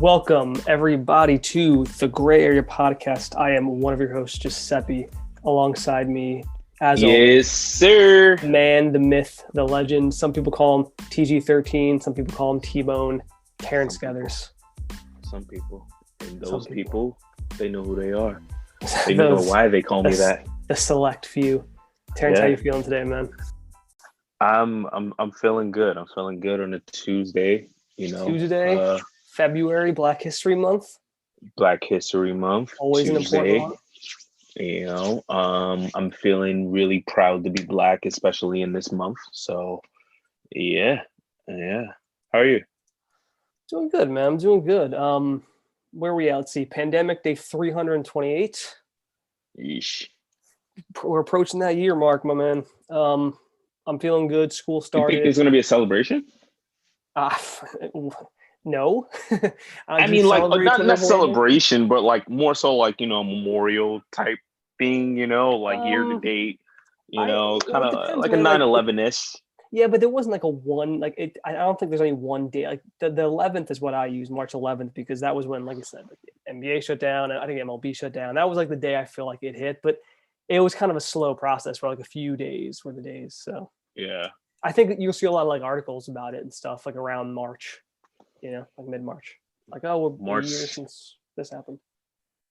Welcome, everybody, to the Gray Area Podcast. I am one of your hosts, Giuseppe. Alongside me, as always, sir. Man, the myth, the legend. Some people call him TG13. Some people call him T-Bone. Terrance Gathers. Some people. And those people, they know who they are. They Those- know why they call me that. The select few. Terrance, how you feeling today, man? I'm feeling good. I'm feeling good on a Tuesday. Tuesday, February, Black History Month. Black History Month. Always Tuesday, an important month. I'm feeling really proud to be Black, especially in this month. So, yeah. How are you? Doing good, man. I'm doing good. Where are we at? Let's see. Pandemic day 328. Yeesh. We're approaching that year mark, my man. I'm feeling good. School You started. think there's going to be a celebration? No. I mean, like, not celebration, but like more so like, a memorial type thing, like year to date, kind of like a 9/11-ish. Yeah, but there wasn't like a one, like it. I don't think there's only one day. Like the 11th is what I use, March 11th, because that was when, like I said, like the NBA shut down and I think MLB shut down. That was like the day I feel like it hit, but it was kind of a slow process for like a few days were the days. So yeah, I think you'll see a lot of like articles about it and stuff like around March, like mid-March. Like, oh, we're a year since this happened.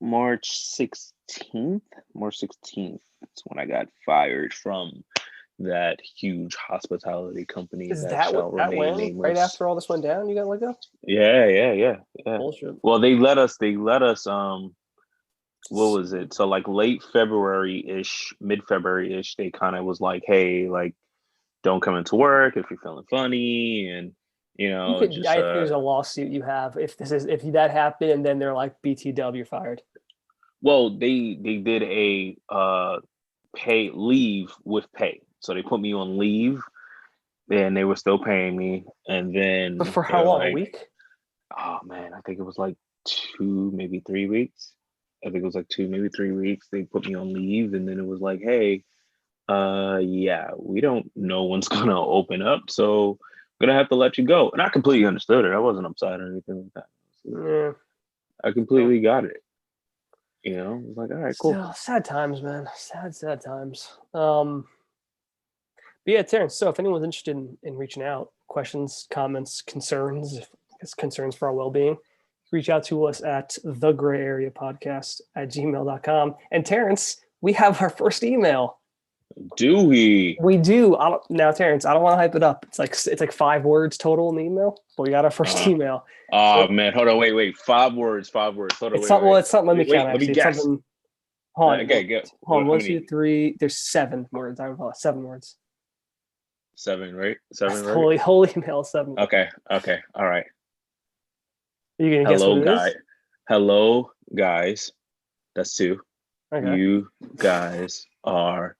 March 16th. March 16th. That's when I got fired from that huge hospitality company. Is that when nameless. right after all this went down, you got let go? Yeah. Bullshit. Well, they let us. What was it? So like late February-ish, mid-February-ish, they kind of was like, hey, like, don't come into work if you're feeling funny, and I think there's a lawsuit you have if that happened, and then they're like, BTW, you're fired. Well, they did a pay leave with pay, so they put me on leave, and they were still paying me, and then. But for how long? Like, a week? Oh man, I think it was like 2, maybe 3 weeks. I think it was like 2, maybe 3 weeks. They put me on leave, and then it was like, hey, yeah, we don't know when's gonna open up, so I'm gonna have to let you go. And I completely understood it. I wasn't upset or anything like that. Yeah. I completely got it. It was like, all right, cool. Still, sad times, man. Sad times. But yeah, Terrance, so if anyone's interested in reaching out, questions, comments, concerns, concerns for our well-being, reach out to us at thegrayareapodcast@gmail.com. And Terrance, we have our first email. Do we? We do. Now, Terrance, I don't want to hype it up. It's like 5 words total in the email, but we got our first email. Oh, man. Hold on. Wait. 5 words. Hold on. It's something. Well, it's something. Let me count. Let me guess. Hold on. Okay, good. Hold on. 1, 2, 3. There's 7 words. I recall 7 words. 7, right? 7, right? Whole email 7. Okay. All right. Are you gonna guess what it is? Hello, guys. That's 2. Okay. You guys are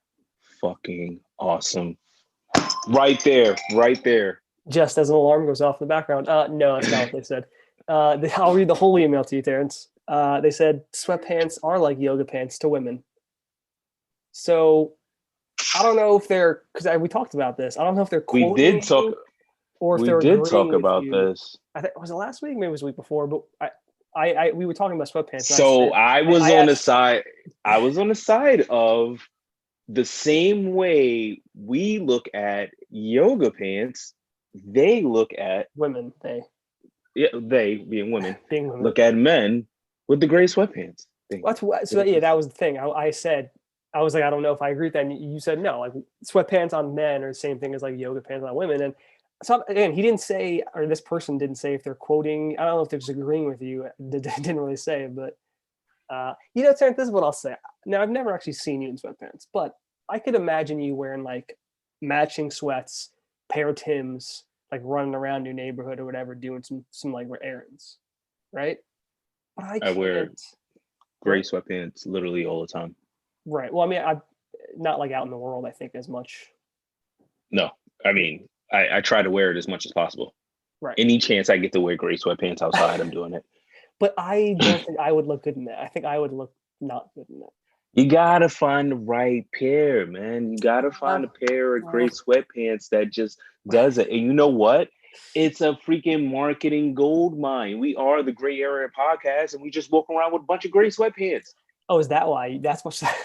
fucking awesome. Right there. Just as an alarm goes off in the background. No, that's not what they said. I'll read the whole email to you, Terrance. They said sweatpants are like yoga pants to women. So I don't know if they're, because we talked about this. I don't know if they're quoting we did talk about this. I think was it last week? Maybe it was the week before. But we were talking about sweatpants. So I was on the side of the same way we look at yoga pants. They look at women. They being women. Look at men with the gray sweatpants. That was the thing. I said, I was like, I don't know if I agree with that. And you said no, like sweatpants on men are the same thing as like yoga pants on women. And so again, he didn't say, or this person didn't say if they're quoting. I don't know if they're disagreeing with you. They didn't really say, but Terrance, this is what I'll say. Now, I've never actually seen you in sweatpants, but I could imagine you wearing like matching sweats, pair of Timbs, like running around your neighborhood or whatever, doing some like errands, right? But I wear gray sweatpants literally all the time. Right. Well, I mean, I'm not like out in the world, I think, as much. No, I mean, I try to wear it as much as possible. Right. Any chance I get to wear gray sweatpants outside, I'm doing it. But I don't think I would look good in that. I think I would look not good in that. You gotta find the right pair, man. You gotta find a pair of gray sweatpants that just does it. And you know what? It's a freaking marketing gold mine. We are the Gray Area Podcast, and we just walk around with a bunch of gray sweatpants. Oh, is that why? That's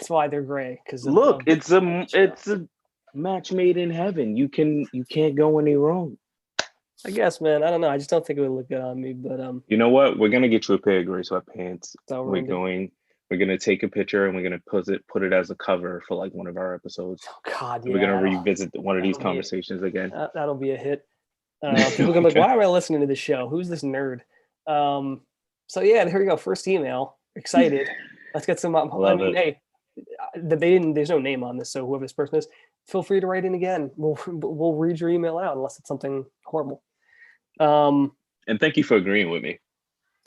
why they're gray, because Look, of it's a match made in heaven. You can't go any wrong. I guess, man. I don't know. I just don't think it would look good on me. But You know what? We're gonna get you a pair of gray sweatpants. so We're going. We're gonna take a picture and we're gonna put it as a cover for like one of our episodes. Oh God, We're gonna yeah. revisit one of these That'll be conversations again. that'll be a hit. People gonna be like, "Why am I listening to this show? Who's this nerd?" So yeah, here we go. First email. Excited. Let's get some. I Love mean, it. hey, they didn't. There's no name on this, so whoever this person is, feel free to write in again. We'll read your email out unless it's something horrible. And thank you for agreeing with me.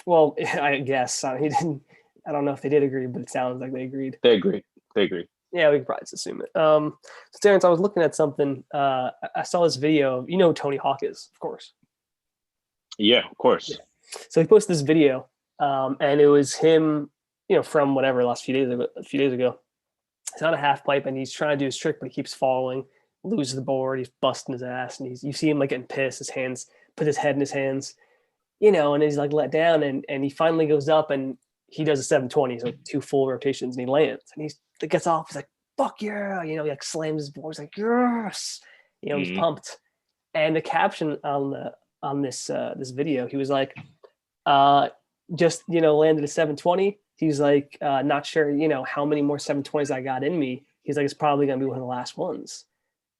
Well, I guess he didn't. I don't know if they did agree, but it sounds like they agreed. They agree. They agree. Yeah, we can probably just assume it. So Terrance, I was looking at something. I saw this video. You know who Tony Hawk is, of course. Yeah, of course. Yeah. So he posted this video, and it was him, from whatever last few days ago. He's on a half pipe and he's trying to do his trick, but he keeps falling, loses the board, he's busting his ass, and you see him like getting pissed. His hands, put his head in his hands, and he's like let down, and he finally goes up and he does a 720, so 2 full rotations, and he lands, and he gets off. He's like, "Fuck yeah!" He like slams his board. He's like, "Yes!" He's pumped. And the caption on this video, he was like, just landed a 720. He's like, not sure, how many more 720s I got in me. He's like, it's probably gonna be one of the last ones,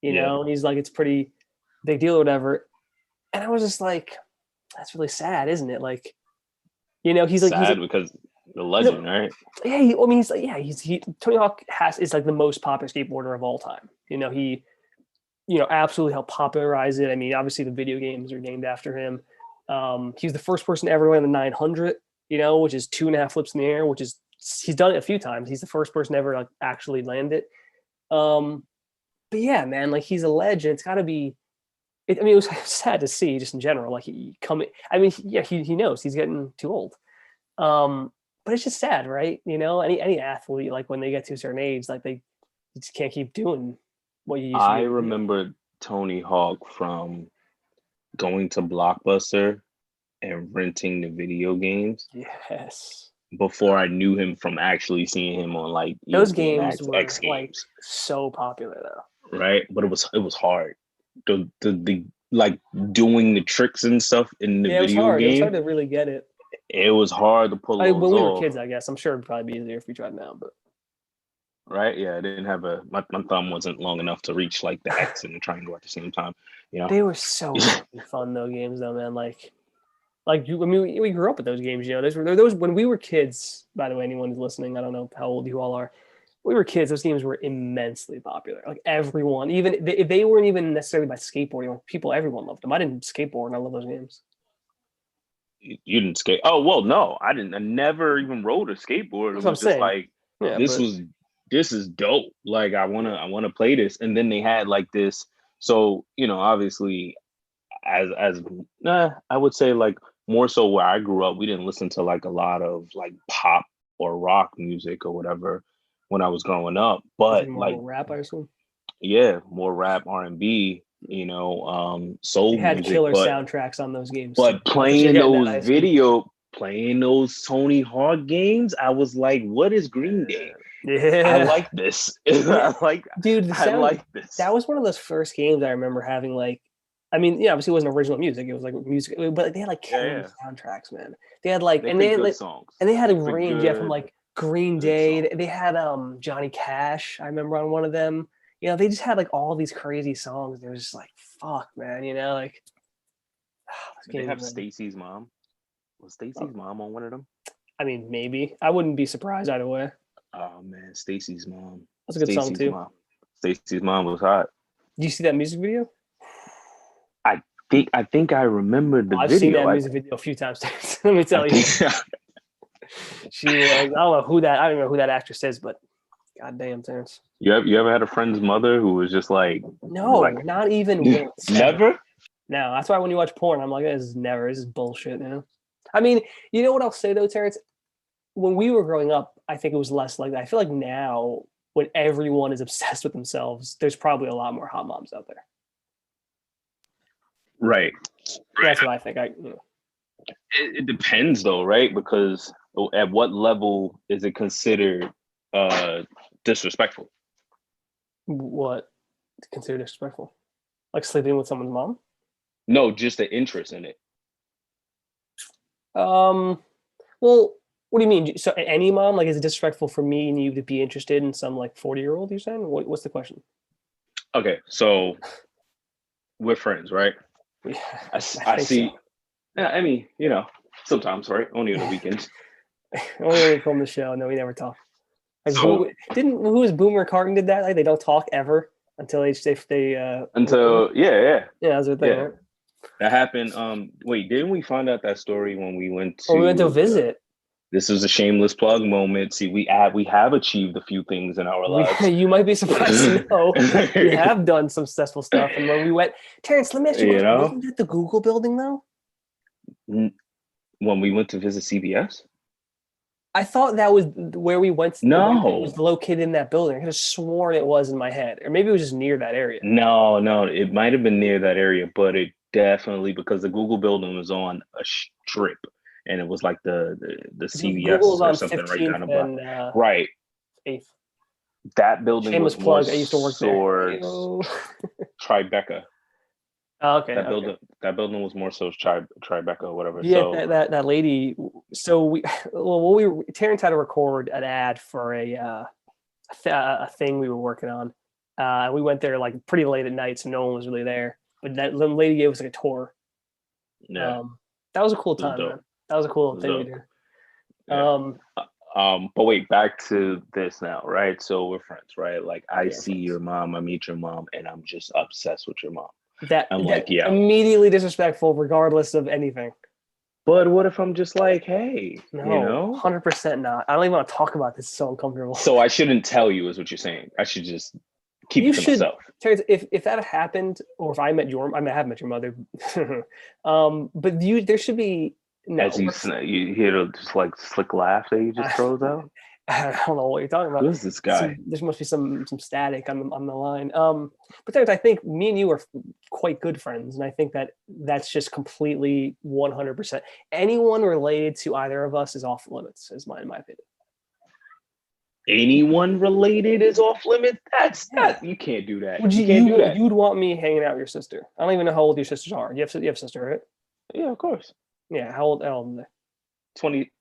And he's like, it's pretty big deal or whatever. And I was just like, that's really sad, isn't it? Like, he's sad like, because the legend, right? Yeah, he's like, Tony Hawk is like the most popular skateboarder of all time. He absolutely helped popularize it. I mean, obviously the video games are named after him. He was the first person to ever land the 900, which is 2.5 flips in the air, which is, he's done it a few times. He's the first person to ever like actually land it. But yeah, man, like he's a legend. It's gotta be, it was sad to see just in general. Like he knows he's getting too old. But it's just sad, right? Any athlete, like when they get to a certain age, like they just can't keep doing what you used to do. I remember Tony Hawk from going to Blockbuster and renting the video games. Yes. Before I knew him from actually seeing him on like those games were X Games. Like so popular though. Right? But it was hard. The like doing the tricks and stuff in the video game. It was hard to really get it. It was hard to pull those when we were off. kids, I guess. I'm sure it'd probably be easier if we tried now, but right? Yeah, I didn't have my thumb wasn't long enough to reach like the X and the triangle at the same time. They were so fun though games though, man. Like we grew up with those games. Those when we were kids. By the way, anyone who's listening, I don't know how old you all are. When we were kids, those games were immensely popular. Like everyone, even if they weren't even necessarily by skateboarding, everyone loved them. I didn't skateboard, and I love those games. You didn't skate? Oh well, no, I didn't. I never even rode a skateboard. It was just like this is dope. Like I wanna play this. And then they had like this. So obviously, as I would say like more so where I grew up, we didn't listen to like a lot of like pop or rock music or whatever when I was growing up. But like rap, I assume. Yeah, more rap, R&B. Soul they had music, killer soundtracks on those games. But playing those Tony Hawk games, I was like, "What is Green Day?" Yeah, I like this. I like this. That was one of those first games I remember having. Like, I mean, obviously it wasn't original music; it was like music, but they had like killer soundtracks, man. They had like, they had like songs, and they had a range, from like Green Day. They had Johnny Cash. I remember on one of them. They just had like all these crazy songs. They were just like, fuck, man, like. Did they have Stacy's mom? Was Stacy's mom on one of them? I mean, maybe. I wouldn't be surprised either way. Oh man, Stacy's mom. That's a good song too. Stacy's mom was hot. Did you see that music video? I think I remember the video. I've seen that music video a few times. Let me tell you. She was. I don't know who that. I don't know who that actress is, but goddamn, Terrance. You ever had a friend's mother who was just like, no, not even once. Never? No, that's why when you watch porn, I'm like, this is bullshit, I mean, you know what I'll say though, Terrance? When we were growing up, I think it was less like that. I feel like now, when everyone is obsessed with themselves, there's probably a lot more hot moms out there. Right. That's what I think. It depends though, right? Because at what level is it considered uh disrespectful? What consider disrespectful? Like sleeping with someone's mom? No, just the interest in it. Um, well, what do you mean? So any mom, like, is it disrespectful for me and you to be interested in some like 40-year-old? You're saying? What's the question? Okay, so we're friends, right? Yeah, I I think so. see. Yeah, I mean, sometimes, right? Only on the weekends. Only when we film the show, no, we never talk. Like, So didn't who was Boomer Carton did that? Like, they don't talk ever until they record. until yeah, Yeah, that's the thing, yeah, right? that happened. Wait, didn't we find out that story when we went Or we went to to the? visit. This was a shameless plug moment. See, we have achieved a few things in our We lives. you might be surprised to know we have done some successful stuff. And when we went, Terrence, let me ask you a you question. know, Wasn't that the Google building though? when we went to visit CBS. I thought that was where we went. It was No, located in that building. I could have sworn it was in my head, or maybe it was just near that area. no, no. It might have been near that area, but it definitely because the Google building was on a strip, and it was like the Google's CVS or on something right down 15th the block. and Right, 8th. that building Shameless was more plug. I used to work there. towards Ayo. Tribeca. Oh, okay, That okay. building was more so Tribeca or whatever. Yeah, So that lady. So well, Terrence had to record an ad for a thing we were working on. We went there like pretty late at night, so no one was really there. But that lady gave us like a tour. yeah, Um, that was a cool it was time, man. dope. That was a cool It was thing we dope. did. Yeah. Um, But wait, back to this now, right? So we're friends, right? Like I yeah, see your mom, I meet your mom, and I'm just obsessed with your mom. I'm that like, yeah. immediately disrespectful, regardless of anything. But what if I'm just like, hey, No, 100% not. I don't even want to talk about this. It's so uncomfortable. So I shouldn't tell you, is what you're saying. I should just keep You it to should, myself. Terrence, if that happened, or if I met your, I have met your mother, but there should be As no. you hear the just like slick laugh that he just I, throws out. I don't know what you're talking about. Who is this guy? There must be some static on the line. But Terrence, I think me and you are quite good friends, and I think that's just completely 100%. Anyone related to either of us is off limits, is in my opinion. Anyone related is off limit? That's Yeah. that you can't do that. Would You can't do that. you'd want me hanging out with your sister? I don't even know how old your sisters are. You have a sister, right? Yeah, of course. Yeah. How old are they? 20,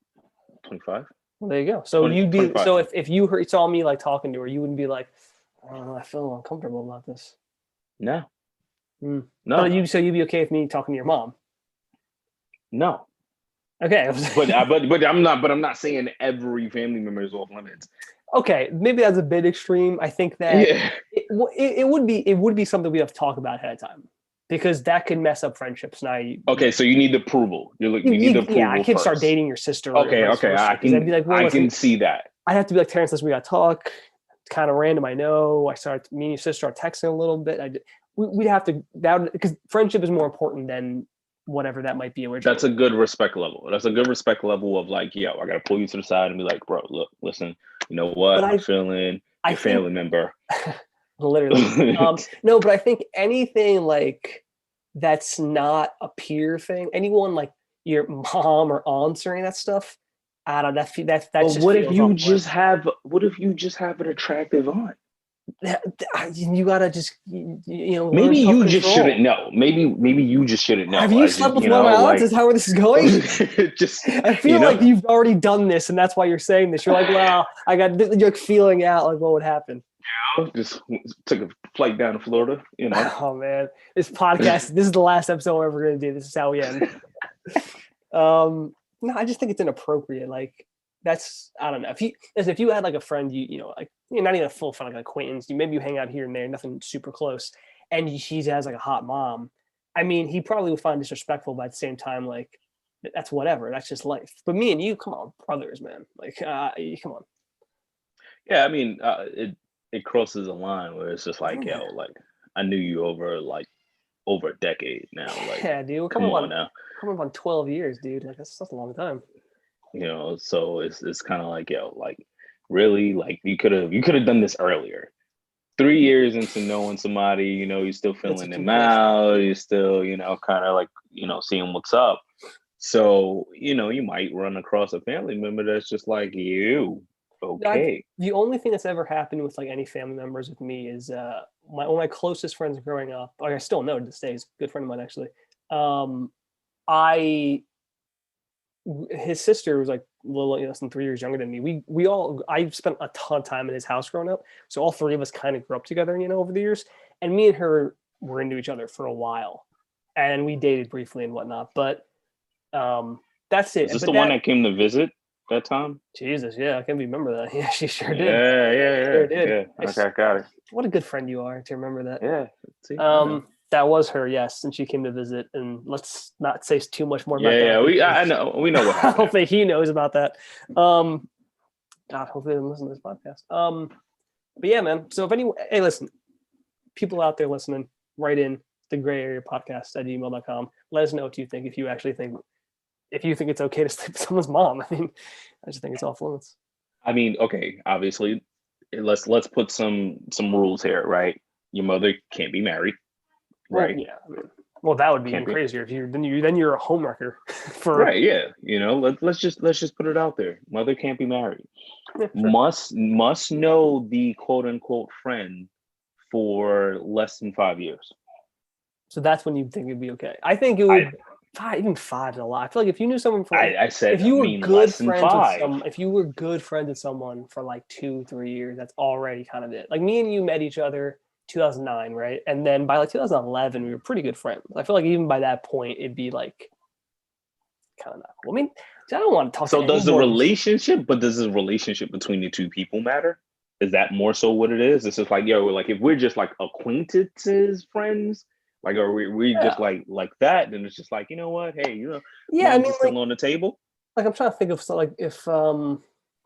25, Well, there you go. So 20, you'd be 25. so if saw me like talking to her, you wouldn't be like, I don't know, I feel uncomfortable about this. No, Mm. But no, you'd be okay with me talking to your mom. no. Okay. But I'm not saying every family member is off limits. Okay, maybe that's a bit extreme. I think that Yeah. it would be something we have to talk about ahead of time because that could mess up friendships. And Okay, so you need the approval. You need the yeah, I approval can't start first. dating your sister or Okay, vice okay, versa because I'd be like, well, I listen, can see that. I'd have to be like, Terrence, listen, we got to talk. It's kind of random, I know. Me and your sister are texting a little bit. We'd have to because friendship is more important than whatever that might be That's originally. a good respect level. That's a good respect level of like, yo, I gotta pull you to the side and be like, bro, look, listen, you know But what? I'm feeling I your think family member. literally. No, but I think anything like that's not a peer thing, anyone like your mom or aunts or any of that stuff, I don't know, that But just feels off limits. what if you just have an attractive aunt? You gotta just learn Maybe self you just shouldn't control. know. Maybe you just shouldn't Have know. you As slept just, with one of my aunts? Is that where this is going? just I feel like you've already done this, and that's why you're saying this. You're like, well, you're feeling out like what would happen. just took a flight down to Florida, Oh man, this podcast. This is the last episode we're ever going to do. This is how we end. No, I just think it's inappropriate. Like that's I don't know. If you had like a friend, like you're not even a full friend, like an acquaintance. Maybe you hang out here and there, nothing super close, and she has like a hot mom. I mean, he probably would find disrespectful, but at the same time, like that's whatever. That's just life. But me and you, come on, brothers, man. Like, come on. Yeah, I mean, it crosses a line where it's just like, Yeah, like I knew you over a decade now. Like, yeah, dude. We're come on now. coming up on 12 years, dude. Like that's a long time. So it's kind of like, like really, like you could have done this earlier. 3 years into knowing somebody, you're still That's feeling too them close. out. You're still, kind of like, seeing what's up. So, you might run across a family member that's just like you. Okay. The only thing that's ever happened with like any family members with me is one of my closest friends growing up. Like I still know to this day, he's a good friend of mine actually. I His sister was like a little less than 3 years younger than me. I spent a ton of time in his house growing up, so all three of us kind of grew up together, over the years. And me and her were into each other for a while, and we dated briefly and whatnot. But that's it. Is this But the one that came to visit that time? Jesus, yeah, I can remember that. Yeah, she sure did. Yeah, Sure yeah, yeah, did. yeah. Okay, I got it. What a good friend you are to remember that. Yeah. See, That was her, yes, and she came to visit. And let's not say too much more about yeah, that. I know, we know what I happened. don't think he knows about that. God, hopefully they don't listen to this podcast. But yeah, man. So hey, listen, people out there listening, write in the gray area podcast at gmail.com. Let us know what you think. If you think it's okay to sleep with someone's mom. I mean, I just think it's off limits. I mean, okay, obviously, let's put some rules here, right? Your mother can't be married, right? Well, yeah. I mean, that would be Can't even crazier if you're a homewrecker for right. Yeah, let's just put it out there. Mother can't be married. Yeah, sure. Must know the quote unquote friend for less than 5 years. So that's when you think it'd be okay. I think it would. Even 5 is a lot. I feel like if you knew someone for I said, if you were good less than friends with 5. if you were good friends with someone for like 2-3 years, that's already kind of it. Like me and you met each other 2009, right? And then by like 2011, we were pretty good friends. I feel like even by that point, it'd be like kind of not cool. I mean, I don't want to talk. So does the relationship, but does the relationship between the two people matter? Is that more so what it is? It's just like, like if we're just like acquaintances, friends, like are we just like that? Then it's just like, you know what? Hey, yeah, mom's is still on the table. Like I'm trying to think of like if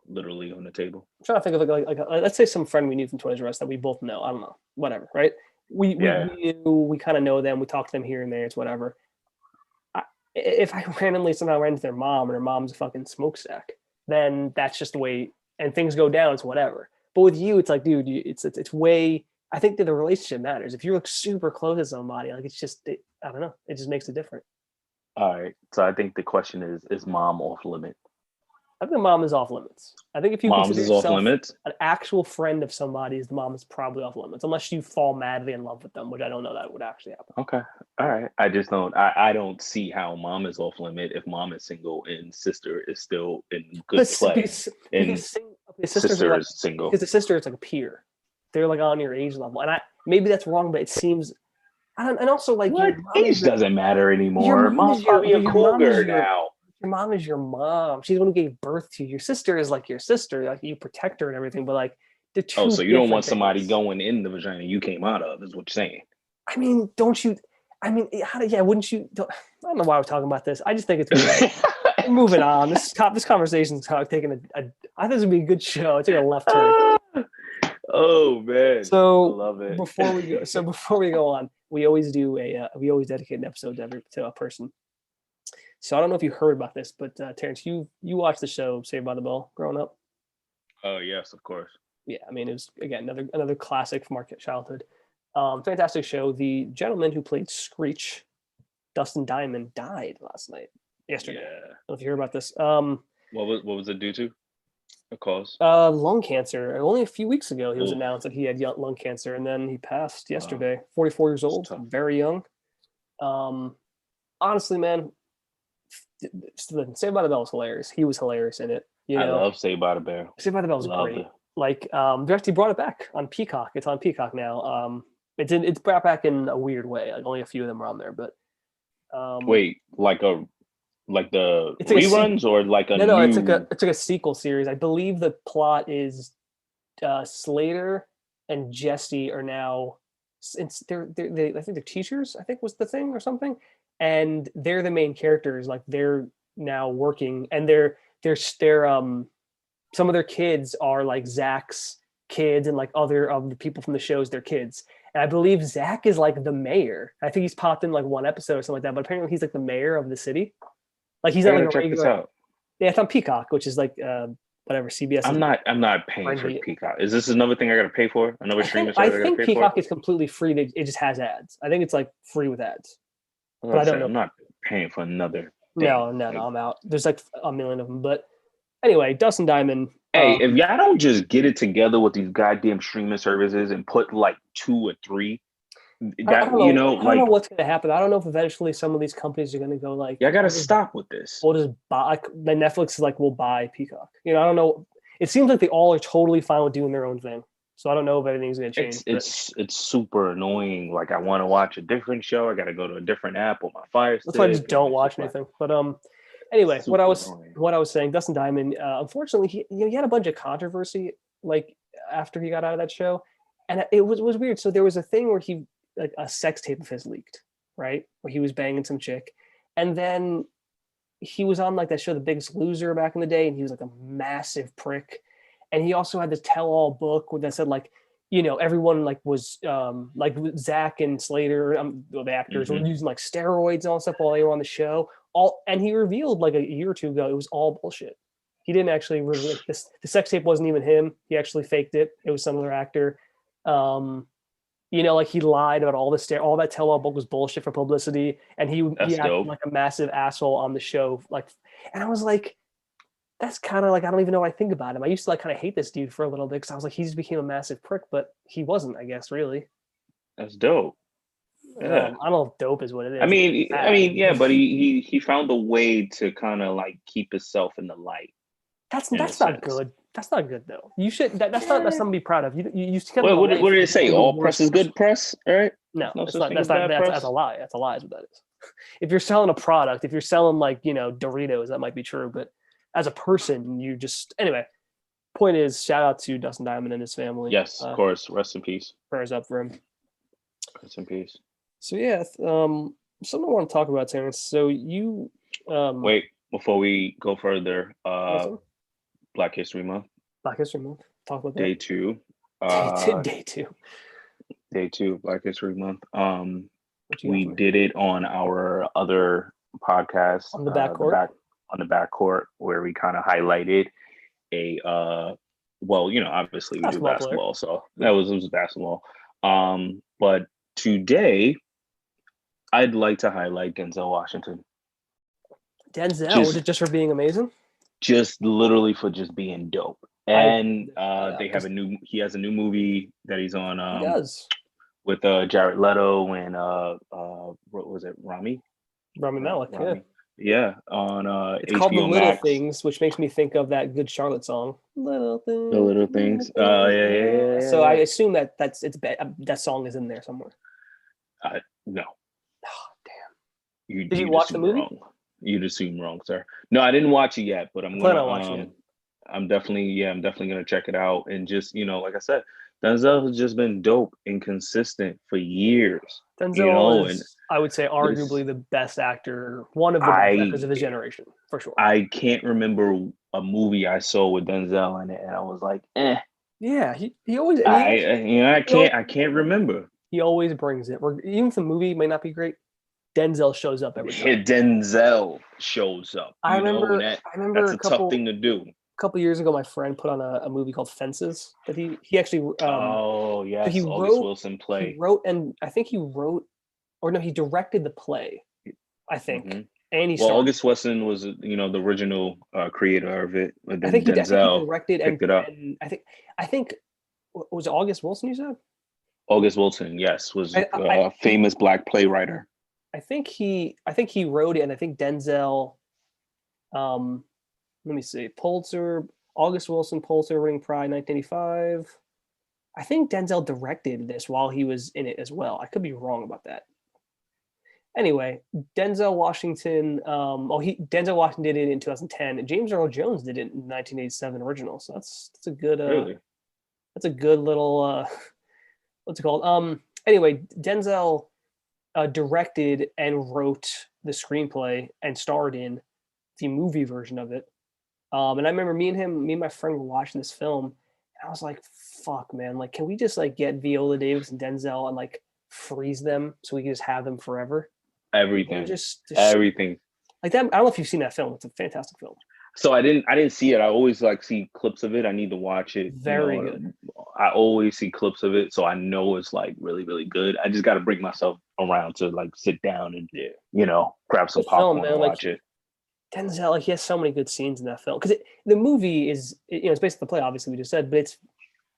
literally on the table. I'm trying to think of like let's say some friend we knew from Toys R Us that we both know. I don't know, whatever, right? We kind of know them. We talk to them here and there. It's whatever. If I randomly somehow ran into their mom and her mom's a fucking smokestack, then that's just the way. And things go down. It's whatever. But with you, it's like, dude, it's way. I think that the relationship matters. If you're like super close to somebody, like it's just, I don't know, it just makes it different. All right. So I think the question is mom off limit? I think mom is off limits. I think if you Mom's consider is yourself off limits. an actual friend of somebody's, the mom is probably off limits, unless you fall madly in love with them, which I don't know that would actually happen. Okay. All right. I just don't. I don't see how mom is off limit if mom is single and sister is still in good play. Because sister is single. Because the sister is like a peer. They're like on your age level, and maybe that's wrong, but it seems. And also, like, what age doesn't matter anymore. Mom's probably a cougar now. Your mom is your mom. She's the one who gave birth to you. Your sister is like your sister. Like you protect her and everything, but like the two. So you don't want somebody going in the vagina you came out of, is what you're saying. I mean, don't you? I mean, wouldn't you? I don't know why we're talking about this. I just think it's weird. Moving on. This conversation's taking I think this would be a good show. It's like a left turn. Oh man! So I love it. Before we go on, we always dedicate an episode to a person. So I don't know if you heard about this, but Terrance, you watched the show Saved by the Bell growing up? Oh yes, of course. Yeah, I mean it was again another classic from our childhood. Fantastic show. The gentleman who played Screech, Dustin Diamond, died yesterday. Yeah. I don't know if you heard about this. What was it due to? A cause? Lung cancer. Only a few weeks ago, he was announced that he had lung cancer, and then he passed yesterday. 44 years old, very young. Honestly, man, Saved by the Bell was hilarious. He was hilarious in it. I love Saved by the Bell. Saved by the Bell is great. It. Like, they actually brought it back on Peacock. It's on Peacock now. It's brought back in a weird way. Like only a few of them are on there, but wait, like the reruns or like a no, new... it's like a sequel series. I believe the plot is Slater and Jesse are now I think they're teachers, I think was the thing or something, and they're the main characters. Like they're now working, and they're some of their kids are like Zach's kids, and like other of the people from the shows, their kids. And I believe Zach is like the mayor. I think he's popped in like one episode or something like that, but apparently he's like the mayor of the city. Like he's not like a regular. Yeah, it's on Peacock, which is like whatever CBS I'm is not paying for cringy. Peacock. Is this another thing I gotta pay for? Another I think streaming I service I gotta think pay for? Peacock is completely free. It just has ads. I think it's like free with ads, Like but I I don't said, know. I'm not paying for another thing. No, Like, I'm out. There's like a million of them. But anyway, Dustin Diamond. hey, if y'all don't just get it together with these goddamn streaming services and put like 2 or 3, I that don't know. I don't know like what's going to happen. I don't know if eventually some of these companies are going to go like, y'all gotta stop with this. we'll just buy. Like, the Netflix is like, we'll buy Peacock. I don't know. It seems like they all are totally fine with doing their own thing. So I don't know if anything's going to change. But It's super annoying. Like I want to watch a different show. I gotta go to a different app with my Fire that's why I Stick, just and don't it's just watch like anything. But anyway, super annoying. what I was saying, Dustin Diamond, unfortunately, he had a bunch of controversy like after he got out of that show, and it was weird. So there was a thing where he like a sex tape of his leaked, right, where he was banging some chick, and then he was on like that show, The Biggest Loser, back in the day, and he was like a massive prick. And he also had this tell-all book that said like, everyone like was like Zach and Slater, the actors were Mm-hmm. using like steroids and all that stuff while they were on the show. And he revealed like a year or two ago it was all bullshit. He didn't actually really this. The sex tape wasn't even him. He actually faked it. It was some other actor. Um, like he lied about all that tell-all book was bullshit for publicity, and he That's acted dope. like a massive asshole on the show. Like, and I was like, that's kind of like I don't even know what I think about him. I used to like kind of hate this dude for a little bit because I was like, he just became a massive prick, but he wasn't, I guess, really. That's dope. Yeah. I don't know if dope is what it I is. mean, I Bad. mean, yeah, but he found a way to kind of like keep himself in the light That's in a that's not sense. good. That's not good though. You should. That's not. That's Yeah. something to be proud of. You kept him in What the what did, light what for did it say? being the All press worst is person. good press, all right? No, There's no it's such not. thing as bad That's a press. lie. That's a lie. Is what that is. If you're selling a product, if you're selling like Doritos, that might be true. But as a person, you just anyway. Point is, shout out to Dustin Diamond and his family. Yes, of course. Rest in peace. Prayers up for him. Rest in peace. So yeah, something I want to talk about, Terrance. So you, Wait, before we go further, what's up? Black History Month, Black History Month. Talk about day that. 2. Day two. Day 2 of Black History Month. What you got We for me? did it on our other podcast, On the backcourt. on the backcourt, where we kind of highlighted a well, obviously we do Basketball player. basketball, so it was basketball. But today I'd like to highlight Denzel Washington. Denzel, just for being amazing. Just literally for just being dope. And they have he has a new movie that he's on He does. with Jared Leto and what was it, Rami Malek, Rami. Yeah, on it's HBO called The Little Max. Things, which makes me think of that Good Charlotte song. Little things. The Little Things. Yeah. So I assume that song is in there somewhere. No. Oh, damn. Did you watch the movie? Wrong. You'd assume wrong, sir. No, I didn't watch it yet, but I'm plan gonna on watching it. I'm definitely gonna check it out. And just, like I said, Denzel has just been dope and consistent for years. Denzel is, and I would say, arguably the best actor, one of the best actors of his generation, for sure. I can't remember a movie I saw with Denzel in it, and I was like, eh. Yeah, he always. I can't remember. He always brings it. Even if the movie may not be great, Denzel shows up every time. Denzel shows up. I remember that's a tough thing to do. A couple years ago, my friend put on a movie called Fences that he actually. Oh yes, he August Wilson play. He wrote, and I think he wrote, or no, he directed the play. I think, and he. August Wilson was the original creator of it, but then I think he Denzel directed picked it up. And I think was it August Wilson you said? August Wilson, yes, was a famous black playwright. I think he wrote it, and I think Denzel. Let me see. Pulitzer, August Wilson, Pulitzer winning prize, 1985. I think Denzel directed this while he was in it as well. I could be wrong about that. Anyway, Denzel Washington. Denzel Washington did it in 2010. And James Earl Jones did it in 1987 original. So that's a good. Really? That's a good little. What's it called? Anyway, Denzel directed and wrote the screenplay and starred in the movie version of it. And I remember me and my friend were watching this film, and I was like, "Fuck, man! Like, can we just like get Viola Davis and Denzel and like freeze them so we can just have them forever?" Everything, just everything like that. I don't know if you've seen that film. It's a fantastic film. So I didn't see it. I always like see clips of it. I need to watch it. Very good. I always see clips of it, so I know it's like really really good. I just got to bring myself around to like sit down and Yeah. grab some Good film, popcorn and man. Like watch it. Denzel, like he has so many good scenes in that film because the movie is, it's based on the play, obviously we just said, but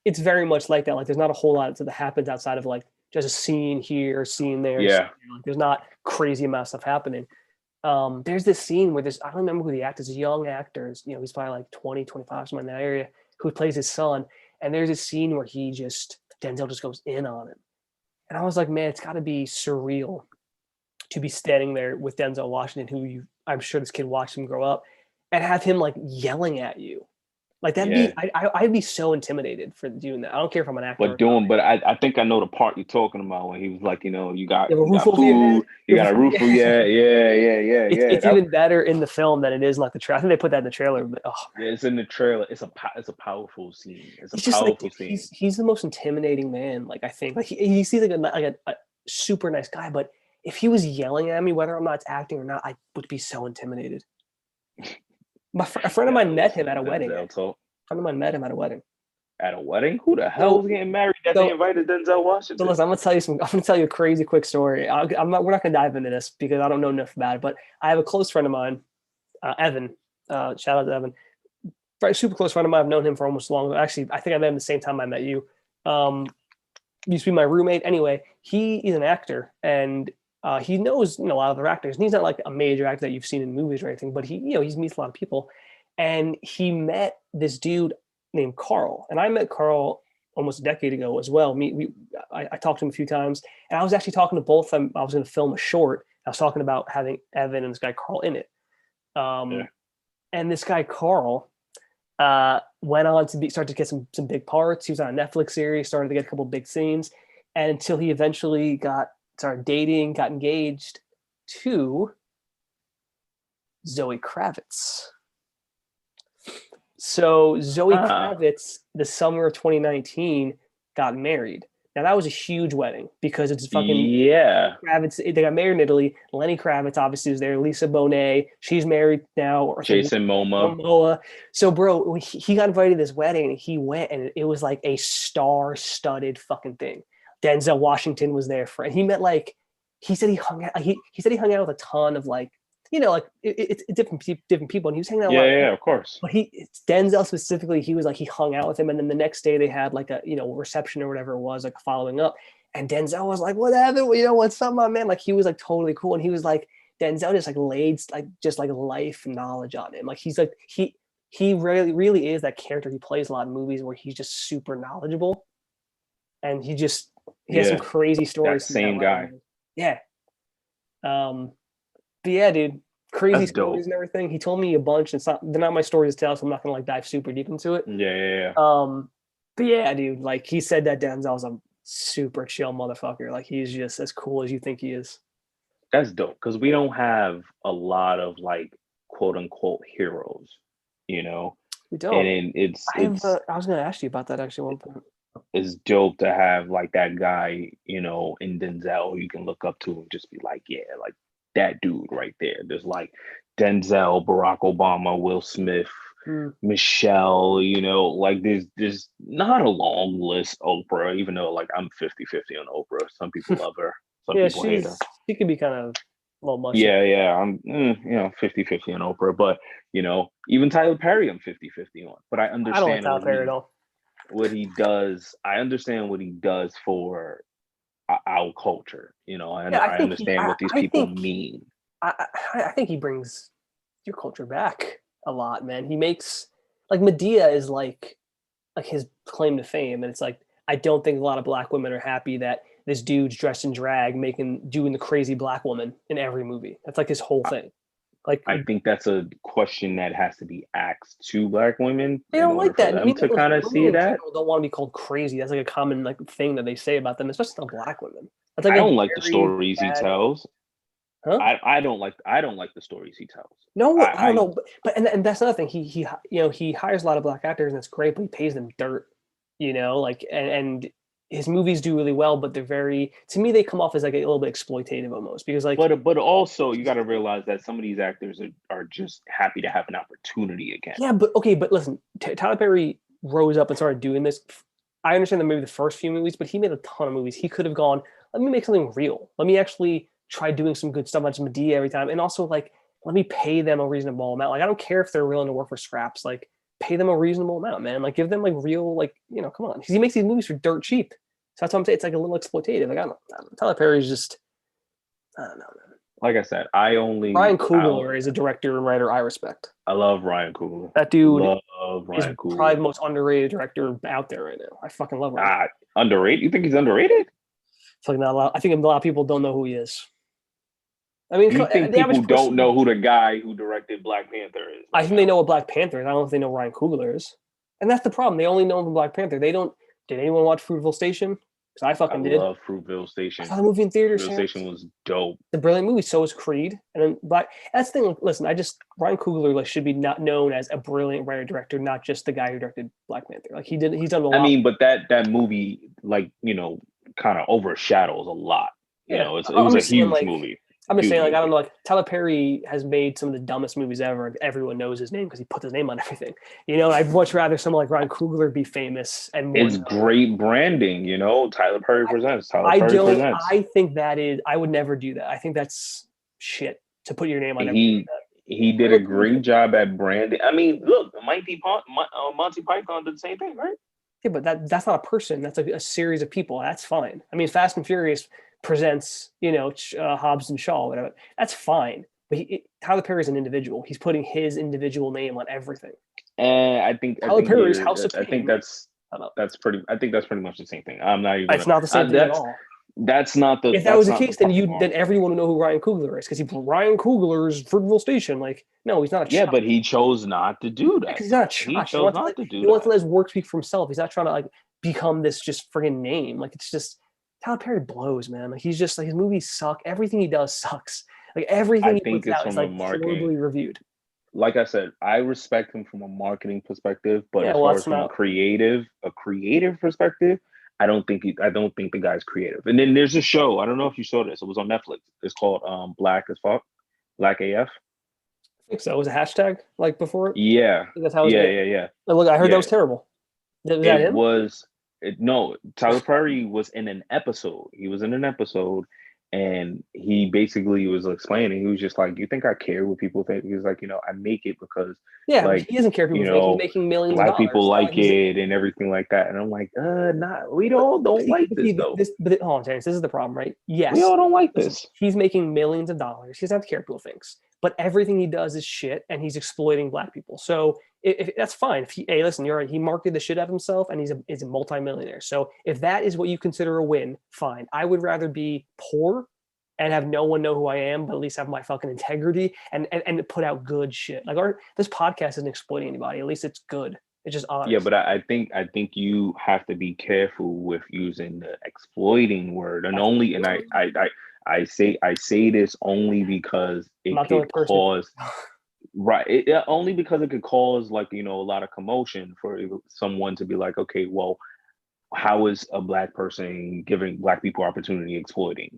it's very much like that. Like there's not a whole lot that happens outside of like just a scene here, scene there. Scene Yeah, there. Like, there's not crazy amount of stuff happening. There's this scene where I don't remember who the actor is, a young actor, he's probably like 20, 25, somewhere in that area, who plays his son. And there's a scene where Denzel just goes in on him. And I was like, man, it's got to be surreal to be standing there with Denzel Washington, I'm sure this kid watched him grow up, and have him like yelling at you. Like that'd yeah. be, I'd be so intimidated for doing that. I don't care if I'm an actor or not. But I think I know the part you're talking about when he was like, You have a you roof got over your head. food, you got a roof for yeah. It's even better in the film than it is in like the trailer. I think they put that in the trailer, but oh man, Yeah, it's in the trailer. It's a powerful scene. It's a he's just like, powerful dude, scene. he's the most intimidating man. Like I think, like he seems like a super nice guy, but if he was yelling at me, whether I'm not acting or not, I would be so intimidated. A friend of Gotta mine met listen him to at a wedding. Denzel talk A friend of mine met him at a wedding. at a wedding. Who the hell So was getting married that they so invited Denzel So Washington? listen, I'm gonna tell you a crazy quick story. I'm not. We're not gonna dive into this because I don't know enough about it. But I have a close friend of mine, Evan. Shout out to Evan. Very super close friend of mine. I've known him for almost long. Actually, I think I met him the same time I met you. Um, used to be my roommate. Anyway, he is an actor and he knows a lot of the actors. And he's not like a major actor that you've seen in movies or anything, but he meets a lot of people. And he met this dude named Carl, and I met Carl almost a decade ago as well. I talked to him a few times, and I was actually talking to both of them. I was going to film a short. I was talking about having Evan and this guy Carl in it. Yeah, And this guy Carl went on to start to get some big parts. He was on a Netflix series, started to get a couple big scenes, and until he eventually started dating, got engaged to Zoe Kravitz. So Zoe Kravitz, the summer of 2019, got married. Now that was a huge wedding because it's fucking yeah. Kravitz. They got married in Italy. Lenny Kravitz obviously was there. Lisa Bonet, she's married now. Or Jason Momoa. Momoa. So, bro, when he got invited to this wedding, and he went, and it was like a star-studded fucking thing. Denzel Washington was there and he met like he said he hung out. He said he hung out with a ton of like like it's different people, and he was hanging out a Yeah, lot. yeah, of course. But it's Denzel specifically. He was like he hung out with him, and then the next day they had like a reception or whatever it was, like following up. And Denzel was like, "Whatever, what's up, my man?" Like he was like totally cool, and he was like Denzel just like laid like just like life knowledge on him. Like he's like he really is that character. He plays a lot of movies where he's just super knowledgeable, and he has some Yeah, crazy that stories from same that guy. wedding. Yeah. But yeah, dude, crazy That's stories dope. and everything. He told me a bunch. They're not my stories to tell, so I'm not gonna like dive super deep into it. Yeah, yeah, yeah. But yeah, dude, like he said that Denzel's a super chill motherfucker. Like he's just as cool as you think he is. That's dope because we don't have a lot of like quote unquote heroes, you know, We don't. and I was gonna ask you about that actually at one point. it's dope to have like that guy, in Denzel you can look up to and just be like, yeah, like that dude right there. There's like Denzel, Barack Obama, Will Smith, Mm. Michelle, like there's not a long list. Oprah, even though like I'm 50-50 on Oprah. Some people love her, some Yeah, people hate her. she could be kind of a little much. Yeah, I'm 50-50 on Oprah, but even Tyler Perry I'm 50-50 on. But I I don't like understand Tyler Perry at all. what he does. I understand what he does for our culture. Yeah, I understand what these people mean. I think he brings your culture back a lot, man. He makes like Medea is like his claim to fame, and it's like I don't think a lot of black women are happy that this dude's dressed in drag, doing the crazy black woman in every movie. That's like his whole thing. Like I think that's a question that has to be asked to black women they in don't order like for that. I them mean, to listen, kind of women see in that. general don't want to be called crazy. That's like a common like thing that they say about them, especially the black women. That's like I a don't like the very stories he bad, tells. huh? I don't like the stories he tells. No, I don't I know, but and that's another thing. He hires a lot of black actors, and it's great, but he pays them dirt, like and his movies do really well, but they're very, to me, they come off as like a little bit exploitative almost because like, But also you got to realize that some of these actors are just happy to have an opportunity again. yeah, but okay, but listen, Tyler Perry rose up and started doing this. I understand that maybe the first few movies, but he made a ton of movies. He could have gone, let me make something real. Let me actually try doing some good stuff on just Medea every time. And also like, let me pay them a reasonable amount. Like, I don't care if they're willing to work for scraps. Like, pay them a reasonable amount, man. Like, give them like real, like, come on. Because he makes these movies for dirt cheap. So that's what I'm saying. It's like a little exploitative. Like, I don't know. Tyler Perry's just, I don't know, man. Like I said, Ryan Coogler is a director and writer I respect. I love Ryan Coogler. That dude Love is Ryan probably Coogler. the most underrated director out there right now. I fucking love Ryan. Underrated? You think he's underrated? It's like not a lot. I think a lot of people don't know who he is. I mean, You think the average people don't person, know who the guy who directed Black Panther is? I think they know what Black Panther is. I don't know if they know Ryan Coogler is, and that's the problem. They only know him from Black Panther. They don't. Did anyone watch Fruitvale Station? Because I I fucking did. love Fruitvale I Station. saw the movie in theaters. Fruitvale Station was dope. It's a brilliant movie. So is Creed, and then Black. That's the thing. Listen, Ryan Coogler like should be not known as a brilliant writer director, not just the guy who directed Black Panther. Like he's done a lot. I mean, but that movie, like kind of overshadows a lot. Yeah, It was a saying, huge like, movie. I'm just Huge saying, like, I don't movie. know, like Tyler Perry has made some of the dumbest movies ever, and everyone knows his name because he put his name on everything. I'd much rather someone like Ryan Coogler be famous and more It's known. great branding, Tyler Perry presents. Tyler I Perry don't. presents. I think that is. I would never do that. I think that's shit to put your name on everything like He he did a great job at branding. I mean, look, Monty Python did the same thing, right? Yeah, but that's not a person. That's a series of people. That's fine. I mean, Fast and Furious presents, Hobbs and Shaw, whatever. That's fine. But Tyler Perry's an individual. He's putting his individual name on everything. And Tyler Perry's House of I think Pain. that's pretty much the same thing. I'm not even. It's not the same thing at all. That's not the. If that was the case, then everyone would know who Ryan Coogler is because Ryan Coogler's Fruitvale Station. Like, no, he's not a. Yeah, but he chose not to do that. Because he's not a He chose not to do that. He wants to let his work speak for himself. He's not trying to like become this just friggin' name. Like, it's just Tyler Perry blows, man. Like, he's just like, his movies suck. Everything he does sucks. Like, everything he puts out is like horribly reviewed. Like I said, I respect him from a marketing perspective, but Yeah, as far as from a creative perspective, I don't think the guy's creative. And then there's a show. I don't know if you saw this. It was on Netflix. It's called Black as Fuck, Black AF. I think so. It was a hashtag like before it. Yeah. That's how it was. Yeah. Look, I heard that was terrible. Was that him? No, Tyler Perry was in an episode. He was in an episode, and he basically was explaining. He was just like, "You think I care what people think?" He was like, "I make it because like he doesn't care. People think he's making millions of dollars. Black people like it and everything like that." And I'm like, "Nah, we all don't like this though." Hold on, Terrance, this is the problem, right? Yes, we all don't like this. He's making millions of dollars. He doesn't have to care what people thinks, but everything he does is shit, and he's exploiting Black people. So if that's fine. Hey, listen, you're right. He marketed the shit out of himself, and he's a multimillionaire. So if that is what you consider a win, fine. I would rather be poor and have no one know who I am, but at least have my fucking integrity and put out good shit. Like this podcast isn't exploiting anybody. At least it's good. It's just honest. Yeah, but I think you have to be careful with using the exploiting word, and I say this only because it could cause. Right. Only because it could cause like, a lot of commotion for someone to be like, okay, well, how is a Black person giving Black people opportunity exploiting,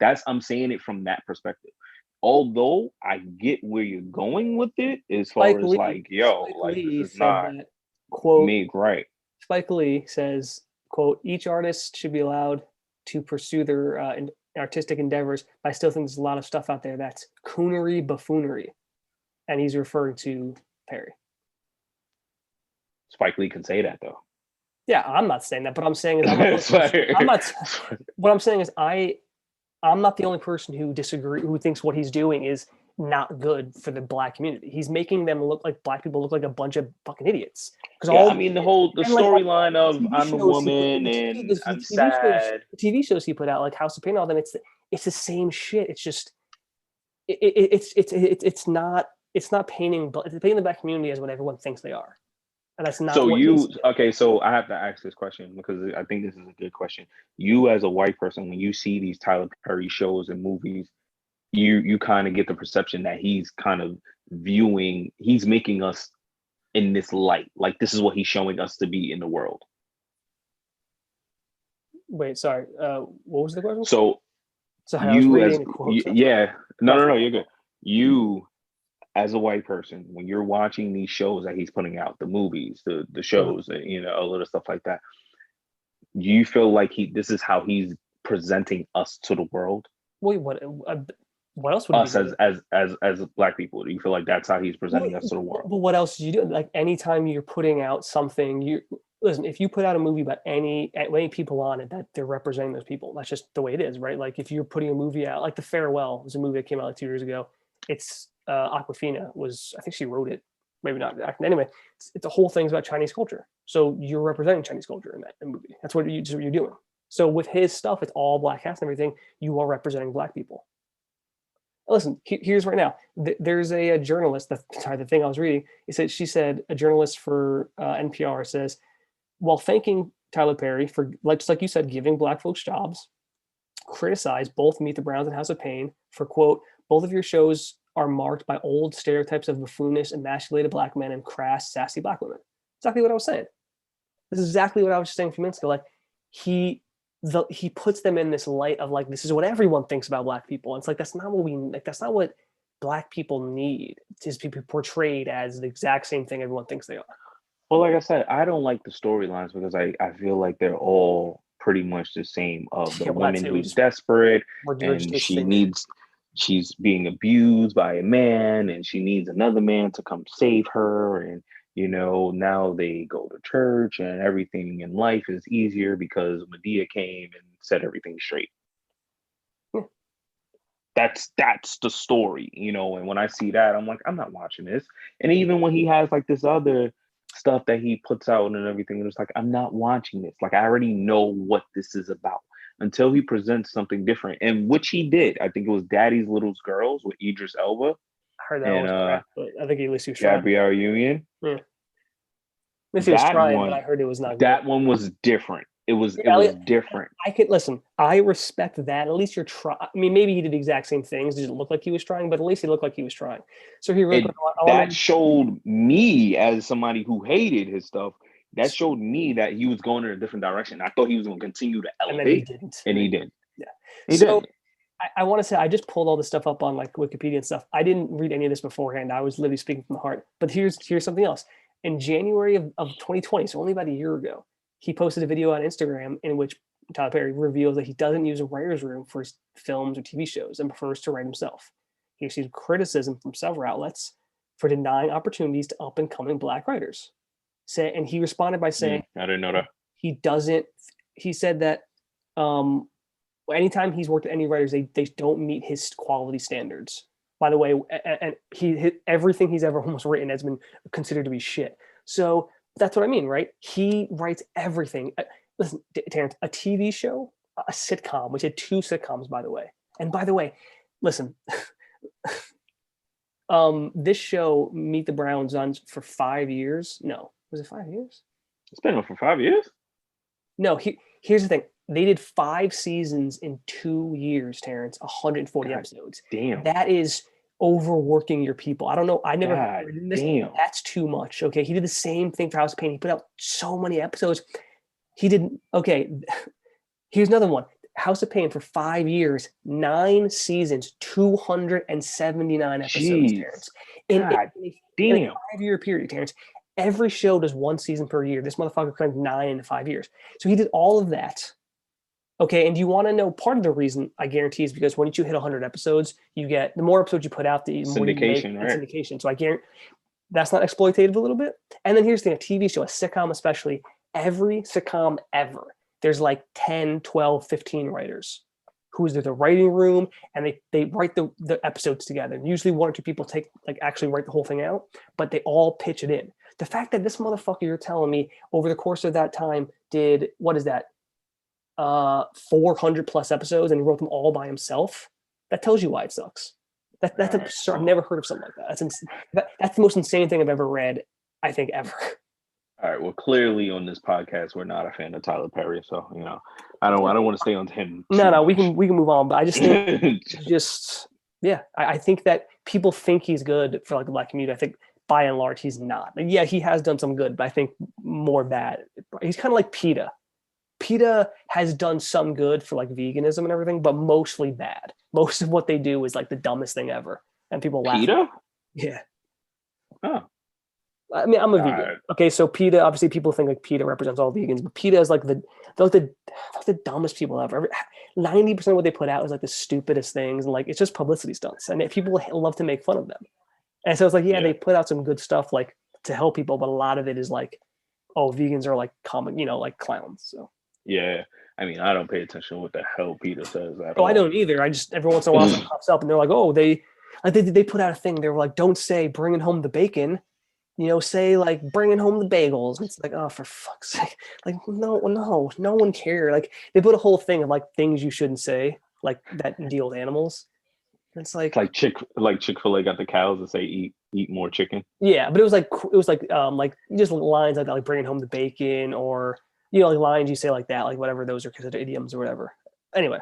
that's I'm saying it from that perspective. Although I get where you're going with it as far as like, this is not quote, made right. Spike Lee says, quote, each artist should be allowed to pursue their artistic endeavors, but I still think there's a lot of stuff out there that's coonery, buffoonery. And he's referring to Perry. Spike Lee can say that though. Yeah, I'm not saying that, but I'm saying is I'm not what I'm saying is I'm not the only person who thinks what he's doing is not good for the Black community. He's making them look like Black people look like a bunch of fucking idiots. Because the storyline of I'm a woman and I'm sad. The TV shows he put out, like House of Pain, all them, it's the same shit. It's just it's not painting the Black community as what everyone thinks they are. And that's not so I have to ask this question because I think this is a good question. You as a white person, when you see these Tyler Perry shows and movies, you kind of get the perception that he's kind of he's making us in this light, like this is what he's showing us to be in the world. Wait, sorry. What was the question? So Sorry, I was you reading as the quote. So yeah, no, got no, through no, my you're good. phone. You as a white person, when you're watching these shows that he's putting out, the movies, the Mhm. shows, and a little stuff like that, you feel like this is how he's presenting us to the world, Wait, what else would he be us doing? as black people. Do you feel like that's how he's Well, presenting us to the world? but what else do you do? Like anytime you're putting out something, you listen. If you put out a movie about any people on it, that they're representing those people. That's just the way it is, right? Like if you're putting a movie out, like The Farewell was a movie that came out like 2 years ago. It's Aquafina was, I think she wrote it, maybe not. Anyway, it's the whole thing's about Chinese culture. So you're representing Chinese culture in that movie. That's what you're doing. So with his stuff, it's all black cast and everything. You are representing black people. Listen, here's right now. There's a journalist. The thing I was reading. She said a journalist for NPR says, while thanking Tyler Perry for, like, just like you said, giving black folks jobs, criticized both Meet the Browns and House of Pain for, quote, both of your shows are marked by old stereotypes of buffoonish, emasculated black men and crass, sassy black women. Exactly what I was saying. This is exactly what I was just saying a few minutes ago. Like he he puts them in this light of like, this is what everyone thinks about black people. And it's like that's not what we like. That's not what black people need. Is people portrayed as the exact same thing everyone thinks they are. Well, like I said, I don't like the storylines because I feel like they're all pretty much the same. Of the Yeah, well, that's woman it. who's desperate We're just and assuming. she's being abused by a man and she needs another man to come save her. And now they go to church and everything in life is easier because Medea came and set everything straight. Yeah. That's the story. And when I see that, I'm like, I'm not watching this. And even when he has like this other stuff that he puts out and everything, it's like, I'm not watching this. Like I already know what this is about until he presents something different, and which he did. I think it was Daddy's Little Girls with Idris Elba I heard that and was crap, but I think at least he was trying. Gabrielle Union. Yeah, at least he was That trying, but I one, heard it was not good. that one was different. It Yeah, was different. I can listen. I respect that. At least you're trying. I mean, maybe he did the exact same things. It didn't look like he was trying, but at least he looked like he was trying. So here, real quick, It I want that to. showed me as somebody who hated his stuff. That showed me that he was going in a different direction. I thought he was going to continue to And then he elevate, didn't. and he didn't. Yeah. He So didn't. I want to say I just pulled all this stuff up on like Wikipedia and stuff. I didn't read any of this beforehand. I was literally speaking from the heart. But here's something else. In January of 2020, so only about a year ago, he posted a video on Instagram in which Tyler Perry reveals that he doesn't use a writer's room for his films or TV shows and prefers to write himself. He received criticism from several outlets for denying opportunities to up and coming black writers. And he responded by saying I didn't know that. he doesn't. He said that um, anytime he's worked with any writers, they don't meet his quality standards. By the way, and everything he's ever almost written has been considered to be shit. So that's what I mean, right? He writes everything. Listen, Terrance, a TV show, a sitcom, which had 2 sitcoms, by the way. And by the way, listen, this show, Meet the Browns, on for 5 years. No, was it 5 years? It's been on for 5 years. No, here's the thing. They did 5 seasons in 2 years, Terrance, 140 God episodes. damn. That is overworking your people. I don't know. I never God heard this. damn. That's too much. Okay. He did the same thing for House of Pain. He put out so many episodes. He didn't. Okay. Here's another one. House of Pain for 5 years, 9 seasons, 279 episodes, Jeez. Terrance. God In a damn. 5 year period, Terrance. Every show does 1 season per year. This motherfucker cranked 9 in 5 years. So he did all of that. Okay, and do you want to know part of the reason? I guarantee is because once you hit 100 episodes, you get the more episodes you put out, the more you make in Syndication, right? syndication. So I guarantee that's not exploitative a little bit. And then here's the thing: a TV show, a sitcom especially, every sitcom ever, there's like 10, 12, 15 writers who's in the writing room and they write the episodes together. And usually one or two people actually write the whole thing out, but they all pitch it in. The fact that this motherfucker you're telling me over the course of that time did, what is that, 400 plus episodes and he wrote them all by himself, that tells you why it sucks. That's absurd. I've never heard of something like that. That's the most insane thing I've ever read, I think, ever. All right. Well, clearly on this podcast, we're not a fan of Tyler Perry, so I don't want to stay on him. No, we can move on. But I just think Yeah. I think that people think he's good for like the black community. I think by and large he's not. Yeah, he has done some good, but I think more bad. He's kind of like PETA. PETA has done some good for like veganism and everything, but mostly bad. Most of what they do is like the dumbest thing ever, and people laugh at it. PETA? Yeah. Oh, I mean, I'm a vegan. God. Okay, so PETA, obviously, people think like PETA represents all vegans, but PETA is like they're like the dumbest people ever. 90% of what they put out is like the stupidest things, and like it's just publicity stunts, and people love to make fun of them. And so it's like, yeah, Yeah. they put out some good stuff like to help people, but a lot of it is like, oh, vegans are like common, like clowns. So, Yeah. I mean, I don't pay attention to what the hell PETA says at oh, I all. don't either. I just every once in a while something pops up, and they're like, oh, they put out a thing. They were like, don't say bringing home the bacon. Say like bringing home the bagels. And it's like, oh, for fuck's sake! Like, no one cared. Like, they put a whole thing of like things you shouldn't say, like that deal with animals. And it's like, Chick-fil-A got the cows that say eat more chicken. yeah, but it was like just lines like bringing home the bacon, or like lines you say like that, like whatever those are considered idioms or whatever. Anyway,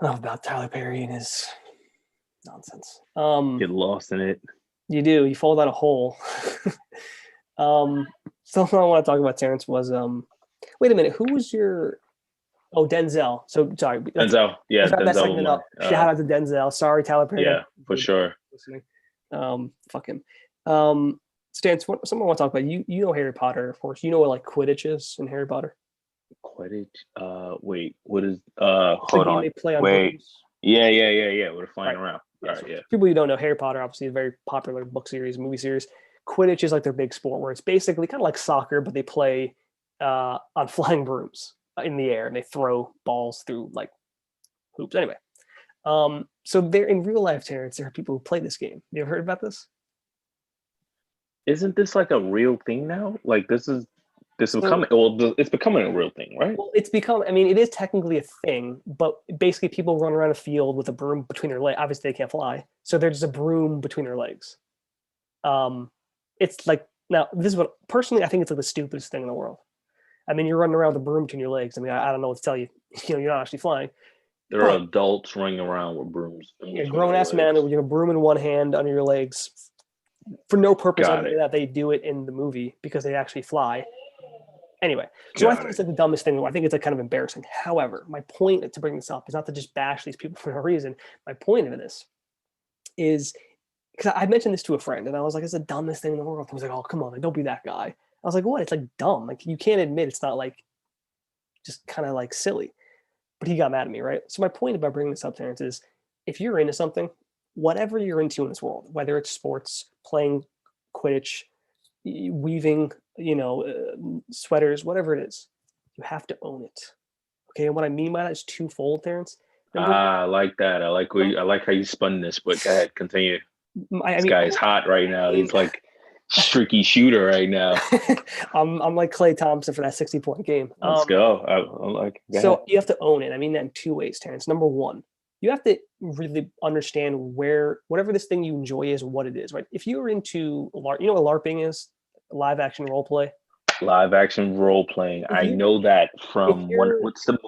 enough about Tyler Perry and his nonsense. Get lost in it. You fall down a hole. Something I want to talk about, Terrance, was wait a minute, who was your Denzel? So sorry, Denzel. Yeah, let's wrap that Denzel segment one. up. Shout out to Denzel. Sorry, Tyler Perry. Yeah, for sure. Listening. Fuck him. Terrance, someone want to talk about you know Harry Potter, of course. You know what like Quidditch is in Harry Potter? Quidditch. Wait, what is It's a hold game on. they play on Wait. brooms. Yeah. We're flying Right. around. Yeah, All so right, yeah. people who don't know, Harry Potter obviously is a very popular book series, movie series. Quidditch is like their big sport, where it's basically kind of like soccer, but they play on flying brooms in the air, and they throw balls through like hoops. Anyway, so there in real life, Terrance, there are people who play this game. You ever heard about this? Isn't this like a real thing now? Like this is So, becoming well, it's becoming a real thing, right? well, it's become. I mean, it is technically a thing, but basically, people run around a field with a broom between their legs. Obviously, they can't fly, so there's a broom between their legs. Um, it's like now this is what personally I think it's like the stupidest thing in the world. I mean, you're running around with a broom between your legs. I mean, I don't know what to tell you. You're not actually flying, There are but adults running around with brooms in you're a between grown their ass man legs. with a broom in one hand under your legs for no purpose other Got than it. that they do it in the movie because they actually fly. Anyway, so I Got think it's it. like the dumbest thing. I think it's like kind of embarrassing. However, my point to bring this up is not to just bash these people for no reason. My point of this is because I mentioned this to a friend and I was like, it's the dumbest thing in the world. He was like, oh, come on, like, don't be that guy. I was like, what? It's like dumb. Like, you can't admit it's not like just kind of like silly. But he got mad at me, right? So my point about bringing this up, Terrence, is if you're into something, whatever you're into in this world, whether it's sports, playing Quidditch, weaving, sweaters, whatever it is, you have to own it. Okay, and what I mean by that is twofold, Terrence. Number one, I like that. I like how you spun this, but go ahead, continue. I This mean, guy is hot right now. He's like streaky shooter right now. I'm like Clay Thompson for that 60-point game. Let's go. I like go ahead. So you have to own it. I mean that in two ways, Terrence. Number one, you have to really understand where whatever this thing you enjoy is, what it is, right? If you're into LARP, you know what LARPing is? Live action role play. Live action role playing. If I you know that if from one. you're What's the movie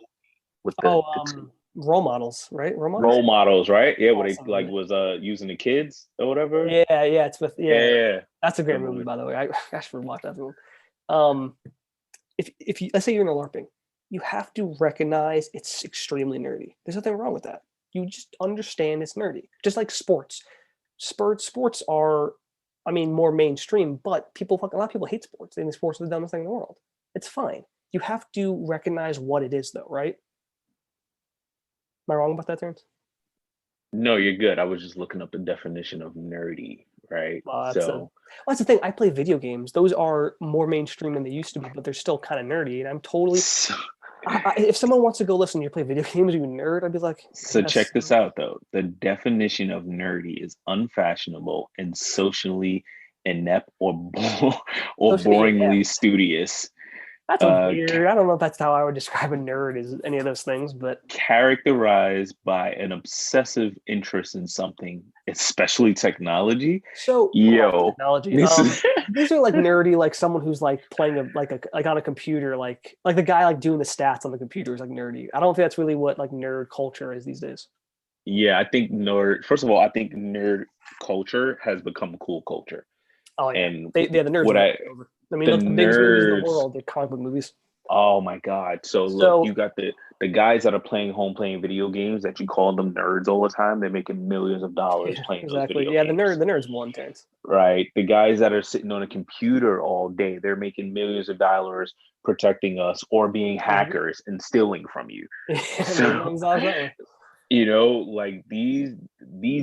with oh the role models, right? Role models? role models, right? Yeah, where they Awesome. like was using the kids or whatever. Yeah, it's with Yeah, that's a great good movie movie. by the way. I should watch that film. Um if you let's say you're in a LARPing, you have to recognize it's extremely nerdy. There's nothing wrong with that. You just understand it's nerdy. Just like sports. Sports are, I mean, more mainstream, but a lot of people hate sports. They think sports are the dumbest thing in the world. It's fine. You have to recognize what it is though, right? Am I wrong about that, Terrence? No, you're good. I was just looking up the definition of nerdy, right? So That's the thing. I play video games. Those are more mainstream than they used to be, but they're still kind of nerdy. And I'm totally. so, If someone wants to go listen to you play video games, you nerd, I'd be like, so check yes. this out though. The definition of nerdy is unfashionable and socially inept or or Socially boringly inept. studious. That's a Uh, weird. I don't know if that's how I would describe a nerd as any of those things, but characterized by an obsessive interest in something, especially technology. so Yo, technology. this is These are like nerdy, like someone who's like playing like on a computer, like the guy like doing the stats on the computer is like nerdy. I don't think that's really what like nerd culture is these days. yeah, I think nerd. First of all, I think nerd culture has become cool culture, Oh yeah, and the nerds what will I take over. I mean, the look, the biggest movies in the nerds world, they're comic book movies. Oh my God. So look, So you got the guys that are playing video games that you call them nerds all the time. They're making millions of dollars yeah, playing those exactly. video Yeah, games. the nerds won, Terrence. Right. The guys that are sitting on a computer all day, they're making millions of dollars protecting us or being Mhm. hackers and stealing from you. Yeah, So, millions dollars that way. like these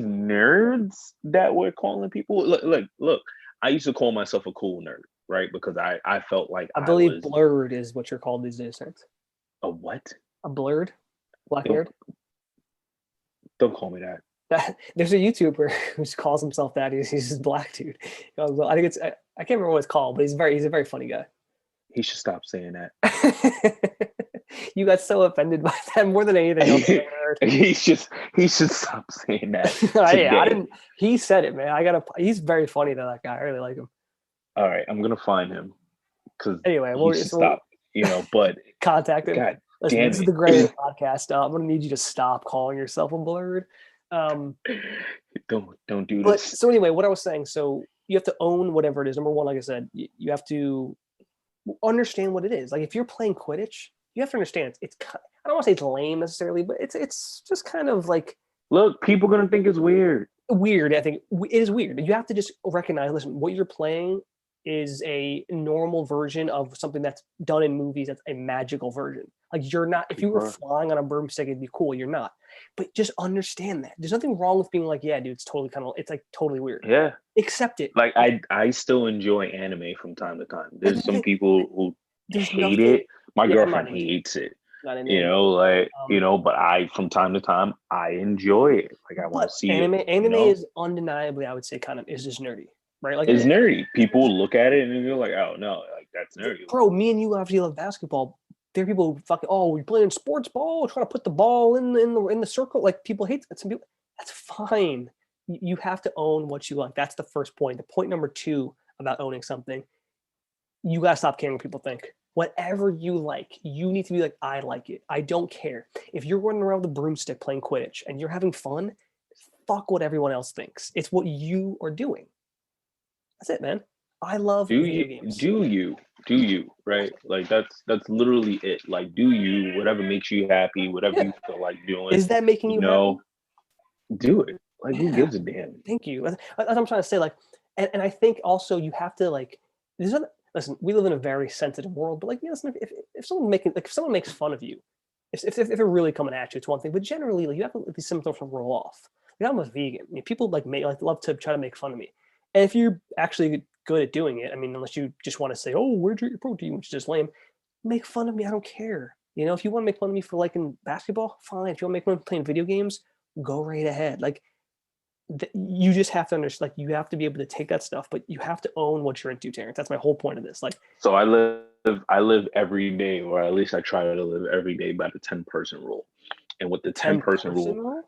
nerds that we're calling people. Look. I used to call myself a cool nerd, right? Because I felt like I I believe was blurred is what you're called these days, Terrence. a what? A blurred black Don't nerd. don't call me that. There's a YouTuber who calls himself that. He's just black dude. I think I can't remember what it's called, but he's a very funny guy. He should stop saying that. You got so offended by that more than anything else I've ever he should he should stop saying that heard. Yeah, I today. didn't. He said it, man. I gotta. He's very funny though. That guy. I really like him. All right, I'm gonna find him because Anyway, he should we'll stop. But contact him. God Listen, damn this is the Gray it. podcast. I'm gonna need you to stop calling yourself a blurred. Um, Don't do but this. so anyway, what I was saying. So you have to own whatever it is. Number one, like I said, you have to understand what it is. Like if you're playing Quidditch, you have to understand I don't want to say it's lame necessarily, but it's just kind of like Look, people gonna think it's weird. weird. I think it is weird. You have to just recognize, listen, what you're playing is a normal version of something that's done in movies. That's a magical version. Like you're not, if you People were are, flying on a broomstick, it'd be cool. You're not, but just understand that there's nothing wrong with being like, yeah, dude, it's like totally weird. yeah. Accept it. Like I still enjoy anime from time to time. That's There's the some thing. people who There's hate nothing. it. My Yeah, I'm not girlfriend into it. hates it. Not into it. But I from time to time I enjoy it. Like I want But to see it. anime is undeniably, I would say, kind of is just nerdy, right? Like, It's nerdy. People look at it and they're like, "Oh no, like that's nerdy." bro, me and you obviously love basketball. There are people who fucking, oh, we're playing sports ball, trying to put the ball in the circle. Like people hate that. Some people, that's fine. You have to own what you like. That's the first point. The point number two about owning something, you gotta stop caring what people think. Whatever you like, you need to be like, I like it. I don't care. If you're running around with a broomstick playing Quidditch and you're having fun, fuck what everyone else thinks. It's what you are doing. That's it, man. I love Do video you? games. Do you? Do you? Right? Like that's literally it. Like, do you? Whatever makes you happy, whatever Yeah. you feel like doing, Is that making you you happy? know, do it. Like, who Yeah. gives a damn? Thank you. That's what I'm trying to say. Like, and I think also you have to like. There's other, listen. We live in a very sensitive world, but like, you know, listen, if someone making like if someone makes fun of you, if they're really coming at you, it's one thing. But generally, like, you have to let these symptoms roll off. Like, I'm a vegan. I mean, people like love to try to make fun of me, and if you're actually good at doing it, I mean, unless you just want to say, "Oh, where'd you get your protein," which is just lame, make fun of me. I don't care. You know, if you want to make fun of me for liking basketball, fine. If you want to make fun of playing video games, go right ahead. Like you just have to understand, like you have to be able to take that stuff, but you have to own what you're into, Terrence. That's my whole point of this. Like, So I live every day, or at least I try to live every day by the 10-person rule. And with the 10 person 10-person rule, rule.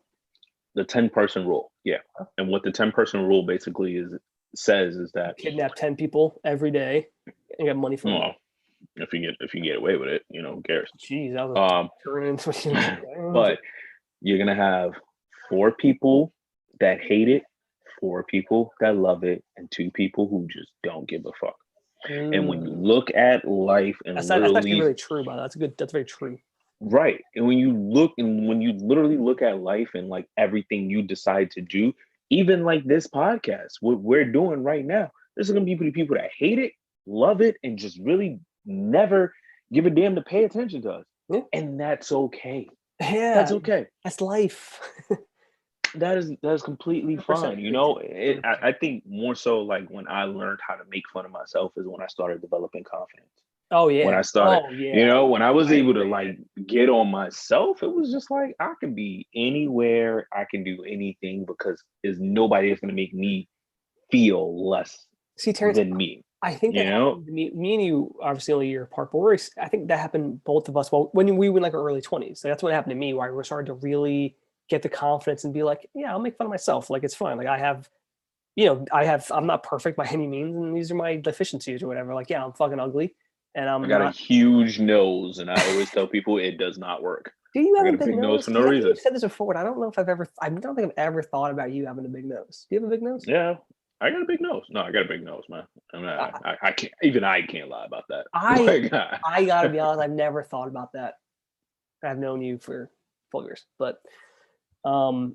the 10-person rule, yeah. And what the 10-person rule basically says is You that, kidnap 10 people every day and get money from them. well, if you get away with it, who cares? Jeez, that was Um, turning into what you but you're gonna have 4 people that hate it, 4 people that love it, and 2 people who just don't give a fuck. And when you look at life and that's actually literally really true, by that's good. That's very true. right, and when you literally look at life and like everything you decide to do, even like this podcast, what we're doing right now, there's gonna be people that hate it, love it, and just really never give a damn to pay attention to us, Yeah. and that's okay. That's Yeah, okay. that's life. That is completely 100% fine. agree, Terrence. I think more so like when I learned how to make fun of myself is when I started developing confidence. Oh When yeah. I started, Oh yeah. when I was I able to agree. like get on myself, it was just like I can be anywhere, I can do anything because there's nobody that's gonna make me feel less See, Terrence, than me. I think that You know? happened to me and you obviously only a year apart, but I think that happened both of us. Well, when we were in like our early 20s, like that's what happened to me, where I started to really get the confidence and be like, yeah, I'll make fun of myself. Like it's fine. Like I'm not perfect by any means, and these are my deficiencies or whatever. Like, yeah, I'm fucking ugly, and I I'm got a not. huge nose, and I always tell people it does not work. Do you I have a got a big big nose nose? for no Because I think reason. you've said this before, and I don't know if I don't think I've ever thought about you having a big nose. Do you have a big nose? Yeah. I got a big nose. No, I got a big nose, man. I I can't. Even I can't lie about that. I, Like, I gotta be honest. I've never thought about that. I've known you for 12 years, but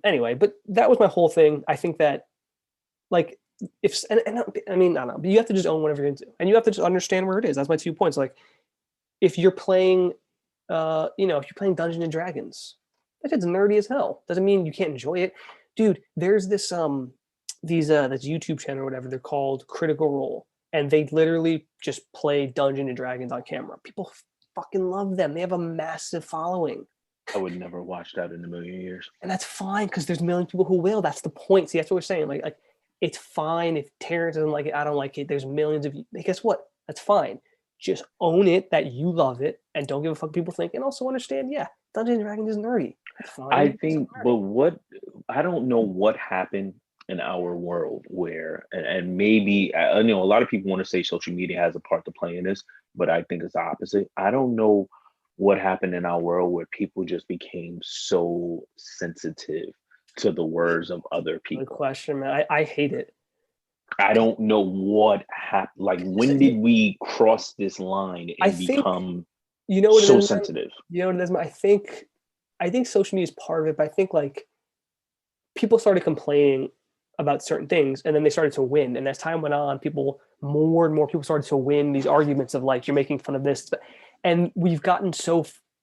anyway, but that was my whole thing. I think that like if and I mean I don't know, but you have to just own whatever you're into, and you have to just understand where it is. That's my 2 points. Like if you're playing, if you're playing Dungeons and Dragons, that shit's nerdy as hell. Doesn't mean you can't enjoy it, dude. There's this YouTube channel or whatever they're called, Critical Role, and they literally just play Dungeons and Dragons on camera. People fucking love them. They have a massive following. I would never watch that in a million years. And that's fine because there's a million people who will. That's the point. See, that's what we're saying. Like it's fine if Terrance doesn't like it. I don't like it. There's millions of you. Guess what? That's fine. Just own it that you love it and don't give a fuck what people think. And also understand, yeah, Dungeons and Dragons is nerdy. That's fine. I think, but what I don't know what happened in our world where, and maybe I know a lot of people want to say social media has a part to play in this, but I think it's the opposite. I don't know what happened in our world where people just became so sensitive to the words of other Good people. question, man. I hate it. I don't know what happened. Like, when did we cross this line I and think become you know what it so is. sensitive? You know what it is. I think social media is part of it, but I think like people started complaining about certain things and then they started to win. And as time went on, more and more people started to win these arguments of like, you're making fun of this. And we've gotten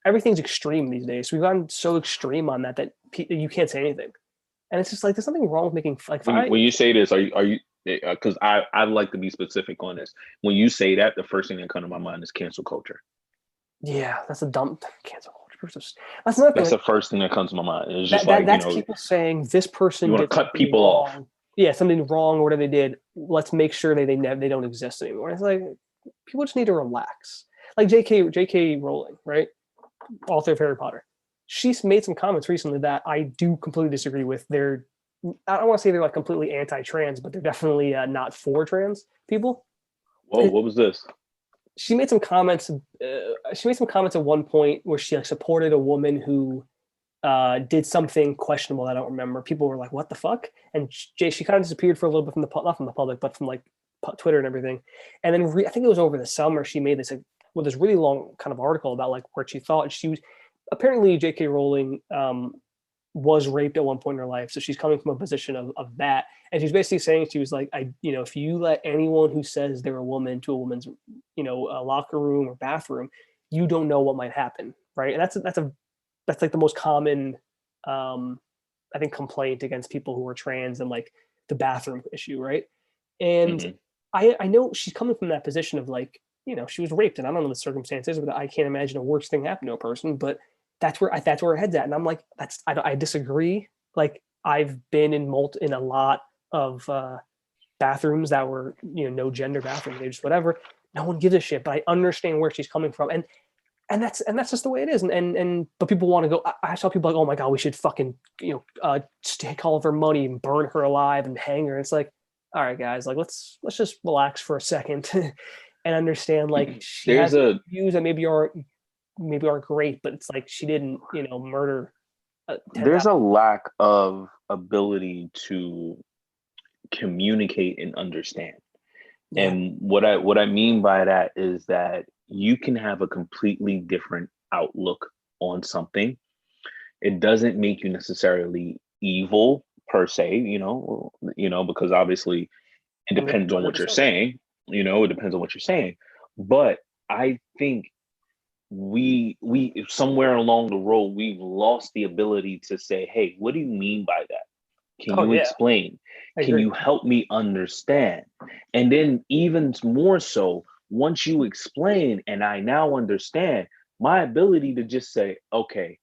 everything's extreme these days. We've gotten so extreme on that you can't say anything. And it's just like, there's nothing wrong with making like, When you say this, are you, because I'd like to be specific on this. When you say that, the first thing that comes to my mind is cancel culture. yeah, that's a dumb cancel culture. That's another thing. That's Like, the first thing that comes to my mind. It's just that's people saying this person you want did to cut something people wrong. off. Yeah, something wrong or whatever they did. Let's make sure they don't exist anymore. It's like people just need to relax. Like J.K. Rowling, right? Author of Harry Potter. She's made some comments recently that I do completely disagree with. I don't want to say they're like completely anti-trans, but they're definitely not for trans people. Whoa, what was this? She made some comments. She made some comments at one point where she like supported a woman who did something questionable. I don't remember. People were like, "What the fuck?" And she kind of disappeared for a little bit from not from the public, but from like Twitter and everything. And then I think it was over the summer she made this this really long kind of article about like where she thought she was. Apparently, J.K. Rowling was raped at one point in her life, so she's coming from a position of that. And she's basically saying she was like, if you let anyone who says they're a woman to a woman's, a locker room or bathroom, you don't know what might happen, right? And that's like the most common, I think, complaint against people who are trans and like the bathroom issue, right? And Mm-hmm. I know she's coming from that position of like, she was raped, and I don't know the circumstances, but I can't imagine a worse thing happened to a person. But that's where her head's at, and I'm like, I disagree. Like I've been in a lot of bathrooms that were no gender bathrooms, they just whatever. No one gives a shit, but I understand where she's coming from, and that's just the way it is. And but people want to go. I saw people like, oh my god, we should fucking take all of her money and burn her alive and hang her. It's like, all right, guys, like let's just relax for a second and understand like she has views that maybe aren't great, but it's like she didn't murder. There's a lack of ability to communicate and understand. Yeah. And what I mean by that is that you can have a completely different outlook on something. It doesn't make you necessarily evil per se, because obviously it depends on what you're saying. It depends on what you're saying. But I think we somewhere along the road we've lost the ability to say, hey, what do you mean by that? Can you explain? Can you help me understand? And then even more so, once you explain and I now understand, my ability to just say, okay,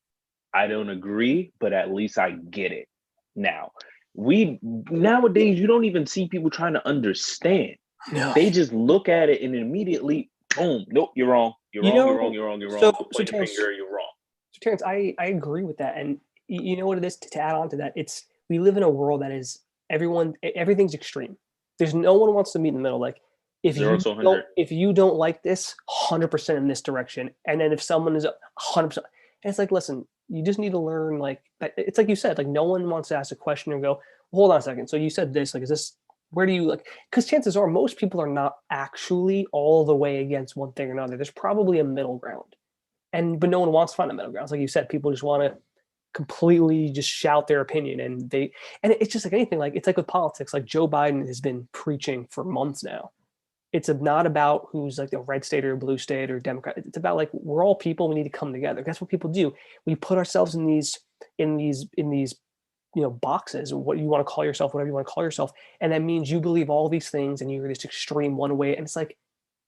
I don't agree, but at least I get it. Now, nowadays, you don't even see people trying to understand. No. They just look at it and immediately, boom, nope, you're wrong. You're wrong. You're wrong. Point your finger, you're wrong. So Terrance, I agree with that. And you know what it is, to add on to that? We live in a world that is everything's extreme. There's no one wants to meet in the middle. Like if you don't like this 100% in this direction, and then if someone is 100%, and it's like, listen, you just need to learn. Like it's like you said, like no one wants to ask a question and go, hold on a second. So you said this, like, is this where do you like, because chances are most people are not actually all the way against one thing or another. There's probably a middle ground. But no one wants to find a middle ground. Like you said, people just want to completely just shout their opinion, and it's just like anything. Like it's like with politics. Like Joe Biden has been preaching for months now. It's not about who's like a red state or a blue state or Democrat. It's about like we're all people. We need to come together. That's what people do. We put ourselves in these boxes, what you want to call yourself, whatever you want to call yourself, and that means you believe all these things and you're this extreme one way, and it's like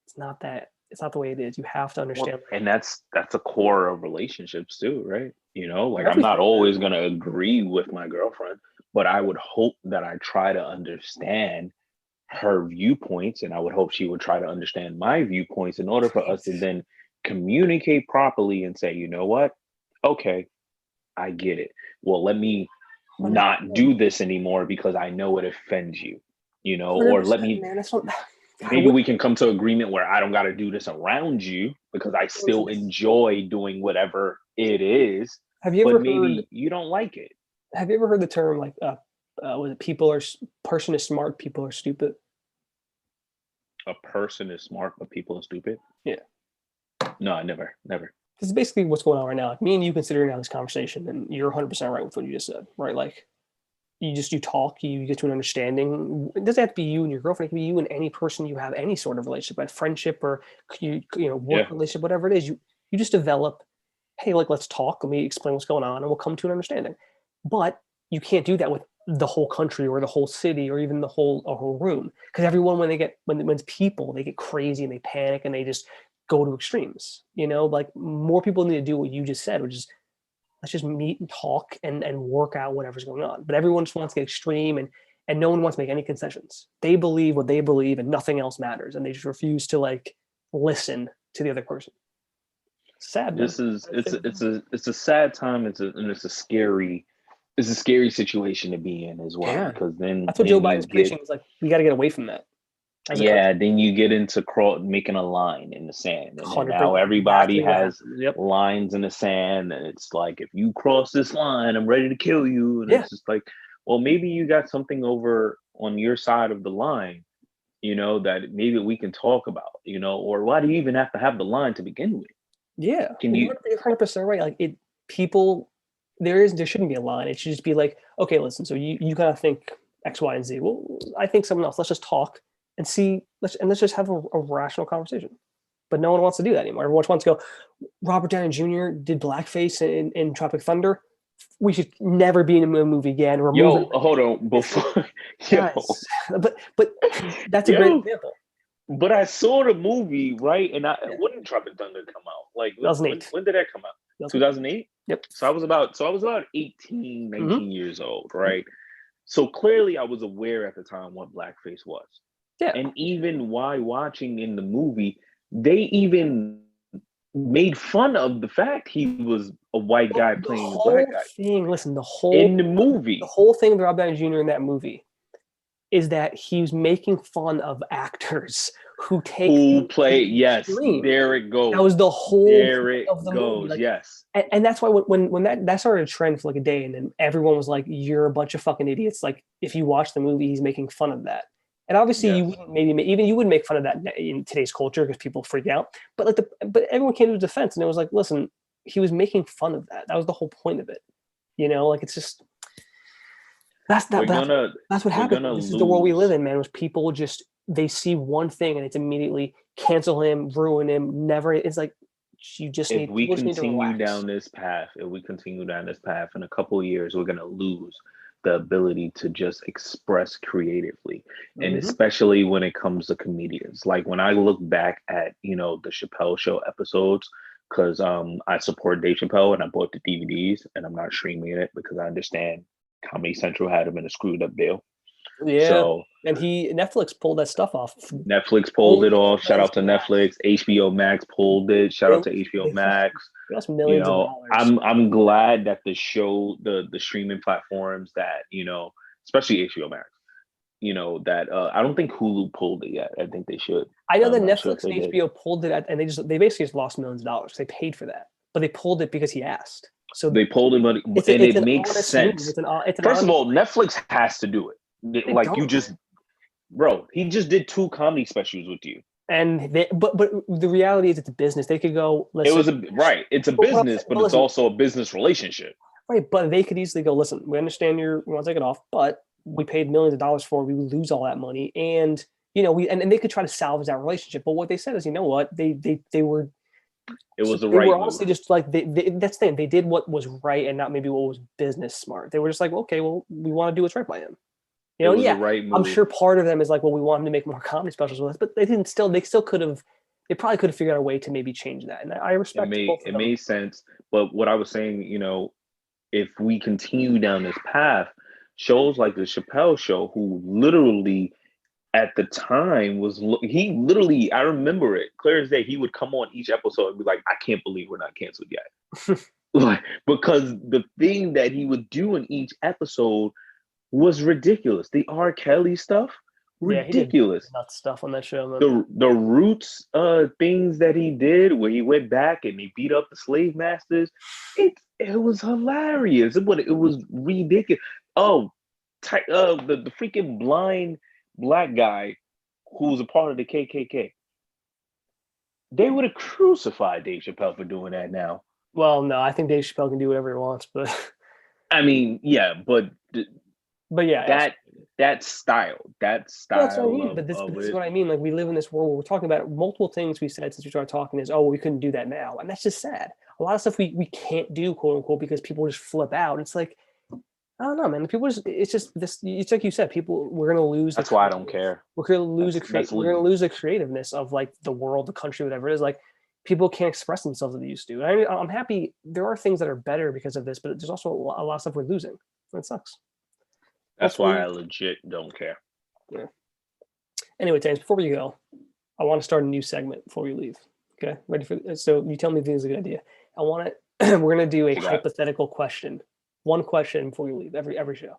it's not the way it is. You have to Well, understand, and that's a core of relationships too, right? Like I'm not everything. always going to agree with my girlfriend, but I would hope that I try to understand her viewpoints, and I would hope she would try to understand my viewpoints in order for us to then communicate properly and say, you know what? Okay, I get it. Well, let me not 100%, do this anymore because I know it offends you, or let 100%, me, man. That's what God, maybe we can come to agreement where I don't got to do this around you because I still enjoy doing whatever it is, have you but ever heard maybe you don't like it. have you ever heard the term like was it person is smart, people are stupid? A person is smart, but people are stupid. Yeah. No, I never. This is basically what's going on right now. Like me and you considering now this conversation, and you're 100% right with what you just said, right? Like you talk, you get to an understanding. It doesn't have to be you and your girlfriend. It can be you and any person you have any sort of relationship, a friendship or work Yeah. relationship, whatever it is. You just develop. Hey, like let's talk. Let me explain what's going on, and we'll come to an understanding. But you can't do that with the whole country or the whole city or even a whole room, because everyone when it's people, they get crazy and they panic and they just go to extremes. Like more people need to do what you just said, which is let's just meet and talk and work out whatever's going on. But everyone just wants to get extreme, and no one wants to make any concessions. They believe what they believe and nothing else matters, and they just refuse to like listen to the other person. Sad, man. This is it's a sad time. It's a scary situation to be in as well, Yeah, because then that's what Joe then you Biden's get preaching is like we got to get away from that as a country. yeah, then you get into making a line in the sand, and then 100%, now everybody exactly what has happened. Yep. lines in the sand, and it's like if you cross this line, I'm ready to kill you, and Yeah. it's just like, well, maybe you got something over on your side of the line, that maybe we can talk about, or why do you even have to have the line to begin with? Yeah. Can You're you 100% right. Like people, there shouldn't be a line. It should just be like, okay, listen. So you kind of think X, Y, and Z. Well, I think something else. Let's just talk and see. Let's just have a rational conversation. But no one wants to do that anymore. Everyone wants to go. Robert Downey Jr. did blackface in Tropic Thunder. We should never be in a movie again. Remove him yo hold on before yo guys. But that's a great yo example. but I saw the movie, right? And Yeah. when did Tropic Thunder come out? Like when 2008. when did that come out? 2008. Yep. So I was about 18, Mm-hmm. 19 years old, right? So clearly I was aware at the time what blackface was. Yeah. And even while watching in the movie, they even made fun of the fact he was a white guy The playing a black whole guy thing, listen, in the the movie. whole thing with Rob Downey Jr. in that movie is that he's making fun of actors who take Who things to played? the Yes, extreme. there it That goes. was the whole There point it of the movie. goes. Like, Yes. and that's why when that started a trend for like a day, and then everyone was like, "You're a bunch of fucking idiots." Like, if you watch the movie, he's making fun of that. And obviously, you Yes. wouldn't maybe even you wouldn't make fun of that in today's culture because people freak out. But but everyone came to his defense, and it was like, listen, he was making fun of that. That was the whole point of it. Like it's just that's that. We're gonna That's what we're happens. gonna This is the world we live lose. in, man. Was people just they see one thing and it's immediately cancel him, ruin him. Never. It's like If we people just need to continue relax. down this path, in a couple of years, we're gonna lose the ability to just express creatively, and Hmm. especially when it comes to comedians. Like when I look back at the Chappelle Show episodes, because I support Dave Chappelle and I bought the DVDs, and I'm not streaming it because I understand Comedy Central had him in a screwed up deal. Yeah, So and Netflix pulled that stuff off. Netflix pulled it Only off. Shout because out to he Netflix. asked. HBO Max pulled it. Shout out to HBO Max. They lost millions of dollars. I'm glad that the streaming platforms that, especially HBO Max, that I don't think Hulu pulled it yet. I think they should. I know that I'm not sure if Netflix they and did. HBO pulled it, and they basically just lost millions of dollars. They paid for that, but they pulled it because he asked. So They pulled it, but and it's it an makes honest move. sense. It's an First of honest all, play. Netflix has to do it. They Like you don't. just bro, he just did 2 comedy specials with you. And but the reality is, it's a business. They could go, It listen. was right. It's a But what I'm business, saying, but but it's listen, also a business relationship. right? But they could easily go, listen. We understand you want to take it off, but we paid millions of dollars for it. We would lose all that money, and and they could try to salvage that relationship. But what they said is, you know what? They were It was the they were right move. honestly just like that's the thing. They did what was right and not maybe what was business smart. They were just like, well, okay, well, we want to do what's right by him. It was the Yeah, right I'm move. sure part of them is like, well, we want him to make more comedy specials with us, but they still could have, they probably could have figured out a way to maybe change that. And I It respect made both of it them. made sense. But what I was saying, if we continue down this path, shows like the Chappelle Show, who literally at the time he literally, I remember it clear as day. He would come on each episode and be like, "I can't believe we're not canceled yet," like because the thing that he would do in each episode was ridiculous. The R. Kelly stuff, Yeah, he did ridiculous. nuts stuff on that show, man. The roots things that he did where he went back and he beat up the slave masters, it was hilarious. It was ridiculous. Oh, the freaking blind black guy who was a part of the KKK. They would have crucified Dave Chappelle for doing that now. Well, no, I think Dave Chappelle can do whatever he wants, but I mean, yeah, but but yeah, that style, that's what I mean. But of this is it. what I mean. Like, we live in this world where we're talking about multiple things we said since we started talking is, oh, well, we couldn't do that now. And that's just sad. A lot of stuff we can't do, quote unquote, because people just flip out. And it's like, I don't know, man. People just, it's just this, it's like you said, people, we're going to lose That's why I don't care. we're going to lose the creativeness of like the world, the country, whatever it is. Like, people can't express themselves as they used to. I'm happy. There are things that are better because of this, but there's also a lot of stuff we're losing. That sucks. That's why Hopefully, I legit don't care. yeah. Anyway, James, before we go, I want to start a new segment before we leave. Okay, ready for this? So you tell me if this is a good idea. I want to. We're gonna do a hypothetical question. One question before we leave every show.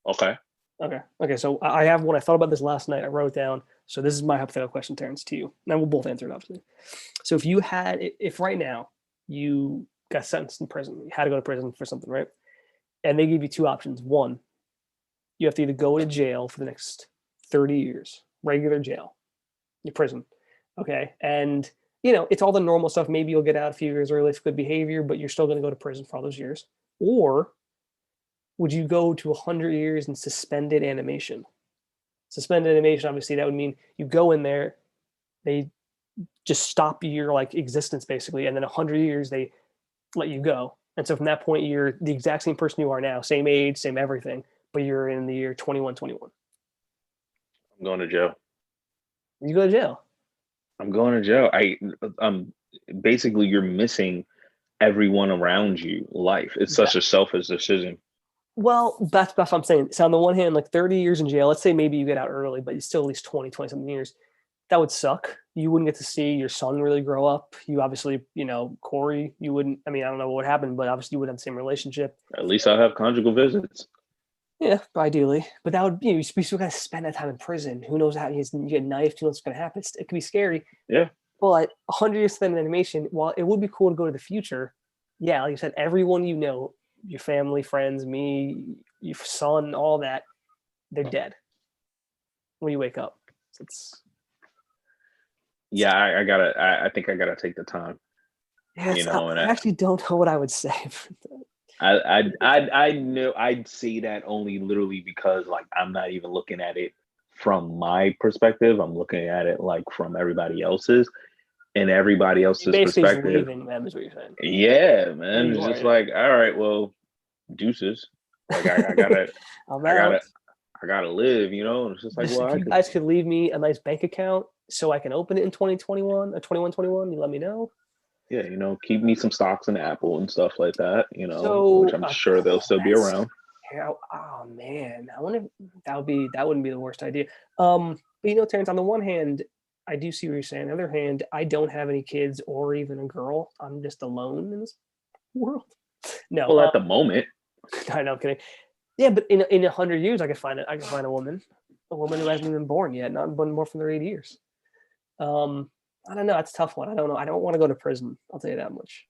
Okay. Okay. So I have one. I thought about this last night. I wrote it down. So this is my hypothetical question, Terrance, to you. Now we'll both answer it, obviously. So if right now you got sentenced in prison, you had to go to prison for something, right? And they give you two options. One, you have to either go to jail for the next 30 years, regular jail, your prison. Okay. And, it's all the normal stuff. Maybe you'll get out a few years early for good behavior, but you're still going to go to prison for all those years. Or would you go to 100 years in suspended animation? Suspended animation, obviously, that would mean you go in there, they just stop your like existence basically, and then 100 years they let you go. And so from that point, you're the exact same person you are now, same age, same everything, but you're in the year 2121. I'm going to jail. You go to jail. I'm going to jail. Basically you're missing everyone around you life. It's such a selfish decision. Well, that's what I'm saying. So on the one hand, like 30 years in jail, let's say maybe you get out early, but you still at least 20 something years. That would suck. You wouldn't get to see your son really grow up. You obviously, Corey, you wouldn't, I mean, I don't know what would happen, but obviously you wouldn't have the same relationship. At least I'll have conjugal visits. Yeah, ideally. But that would, you still got to spend that time in prison. Who knows how you get knifed, who knows what's going to happen. It could be scary. Yeah. But 100 years spent in animation, while it would be cool to go to the future, yeah, like you said, everyone your family, friends, me, your son, all that, they're dead when you wake up. I think I gotta take the time. Yeah, I actually don't know what I would say. I know I'd say that only literally because like I'm not even looking at it from my perspective. I'm looking at it like from everybody else's, and everybody else's perspective. Leaving them is what you're saying. Yeah, man. It's just like, all right, well, deuces. Like I gotta live, It's just like, well, if you guys could leave me a nice bank account so I can open it in 2021 or 2121, you let me know. Yeah, keep me some stocks in Apple and stuff like that, which I'm sure they'll still be around. Oh man, I wonder if that wouldn't be the worst idea. But Terrance, on the one hand, I do see what you're saying. On the other hand, I don't have any kids or even a girl. I'm just alone in this world. No. Well, at the moment. I know, I'm kidding. Yeah, but in 100 years, I could find a woman who hasn't even been born yet, not been more from their 8 years. I don't know. It's a tough one. I don't know. I don't want to go to prison. I'll tell you that much.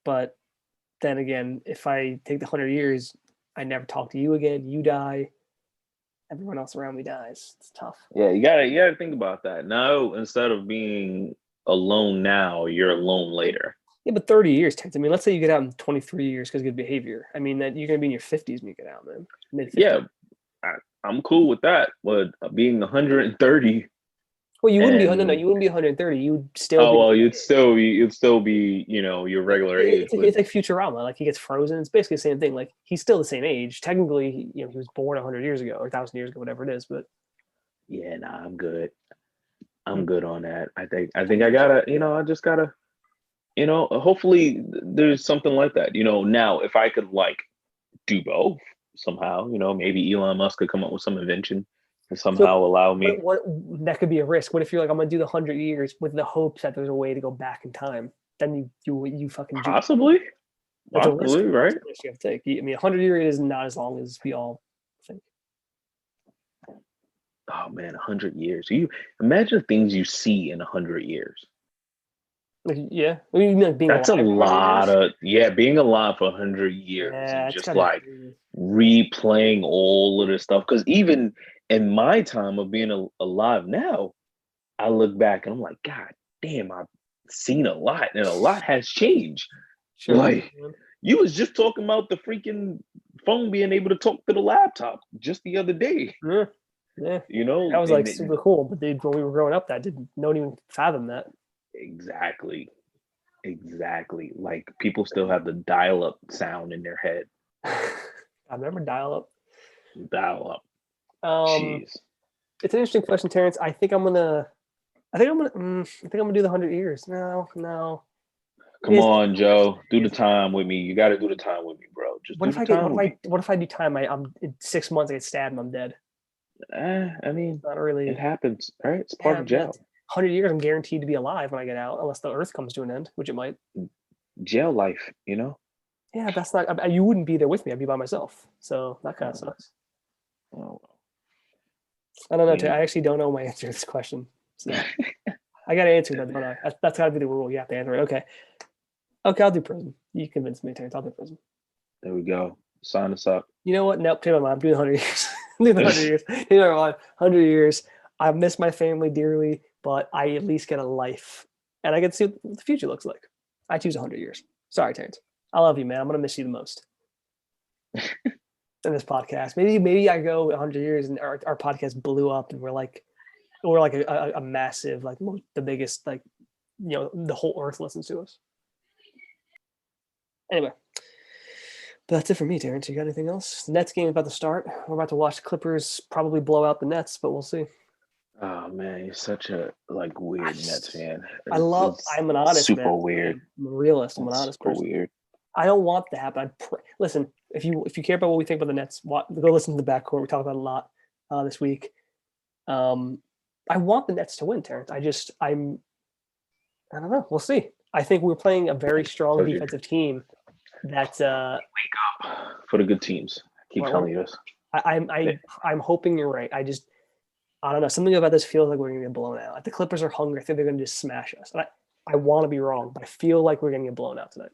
But then again, if I take the 100 years, I never talk to you again. You die. Everyone else around me dies. It's tough. Yeah, you gotta think about that. Now, instead of being alone now, you're alone later. Yeah, but 30 years, I mean, let's say you get out in 23 years because of good behavior. I mean, that you're gonna be in your 50s when you get out, man. Mid 50s. Yeah, I'm cool with that. But being 130 Well, you wouldn't be. No, no, and you wouldn't be 130. You'd still oh be. well, you'd still be your regular age. But It's like Futurama. Like he gets frozen. It's basically the same thing. Like he's still the same age. Technically, he was born 100 years ago or 1,000 years ago, whatever it is. But yeah, nah, I'm good. I'm good on that. I think I gotta. I just gotta. Hopefully there's something like that. Now if I could like do both somehow, maybe Elon Musk could come up with some invention to so, somehow allow me. what that could be a risk. What if you're like, I'm gonna do the 100 years with the hopes that there's a way to go back in time? Then you fucking do. Possibly, It's a risk. possibly, right? It's a risk you have to take. I mean, 100 years is not as long as we all think. Oh man, 100 years. You imagine things you see in 100 years. Like, yeah, I mean, like being That's a alive for 100 lot years. of being alive for 100 years Yeah, and it's just gotta be like crazy. replaying all of this stuff. Because even in my time of being alive now, I look back and I'm like, God damn, I've seen a lot, and a lot has changed. Sure. Like you was just talking about the freaking phone being able to talk to the laptop just the other day. Yeah, yeah. That was like And super cool. But dude, when we were growing up, that didn't no one even fathom that. exactly, exactly. Like people still have the dial-up sound in their head. I remember dial up. Dial-up. Um, Jeez. it's an interesting question, Terrence. I think I'm gonna do the 100 years. No, no. Come It is, on, Joe. Do the time with me. You got to do the time with me, bro. Just what do if the I get? time with me. What if I do time? I'm in 6 months. I get stabbed and I'm dead. I mean, Not it really. happens, right? It's part Yeah, of but jail. 100 years, I'm guaranteed to be alive when I get out, unless the Earth comes to an end, which it might. Jail life. Yeah, that's not. You wouldn't be there with me. I'd be by myself. So that kind of Oh, sucks. oh, I don't know. yeah. I actually don't know my answer to this question. So I got to answer that, don't I? That's got to be the rule. You have to answer it. Okay. Okay, I'll do prison. You convinced me, Terrence. I'll do prison. There we go. Sign us up. You know what? Nope. Change my mind. I'm doing 100 years. I'm doing 100 years. You know what? 100 years. I miss my family dearly, but I at least get a life, and I get to see what the future looks like. I choose 100 years. Sorry, Terrence. I love you, man. I'm gonna miss you the most in this podcast. Maybe I go 100 years and our podcast blew up, and we're like a massive, like the biggest, like the whole earth listens to us. Anyway, but that's it for me, Terrence. You got anything else? The Nets game is about to start. We're about to watch the Clippers probably blow out the Nets, but we'll see. Oh man, you're such a like weird Nets fan. It's I'm an honest man. super weird. I'm a realist. I'm an It's honest super person. weird. I don't want that to happen. Listen, if you care about what we think about the Nets, go listen to the backcourt. We talked about it a lot this week. I want the Nets to win, Terrence. I don't know. We'll see. I think we're playing a very strong Told you. defensive team. That's For the good teams. I keep well, telling you this. I'm hoping you're right. I don't know. Something about this feels like we're gonna get blown out. Like the Clippers are hungry. I think they're gonna just smash us. And I want to be wrong, but I feel like we're gonna get blown out tonight.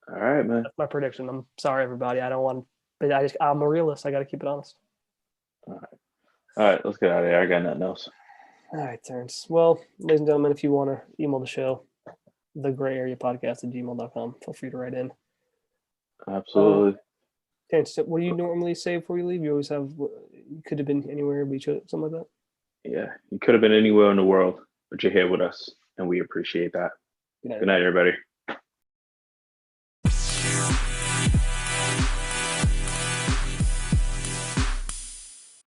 All right, man. That's my prediction. I'm sorry, everybody. I don't want, but I'm a realist. I got to keep it honest. All right, let's get out of here. I got nothing else. All right, Terrence. Well, ladies and gentlemen, if you want to email the show, thegrayareapodcast@gmail.com. Feel free to write in. Absolutely. Terrence, what do you normally say before you leave? You always have, you could have been anywhere, but you chose something like that? Yeah, you could have been anywhere in the world, but you're here with us, and we appreciate that. Good night, everybody.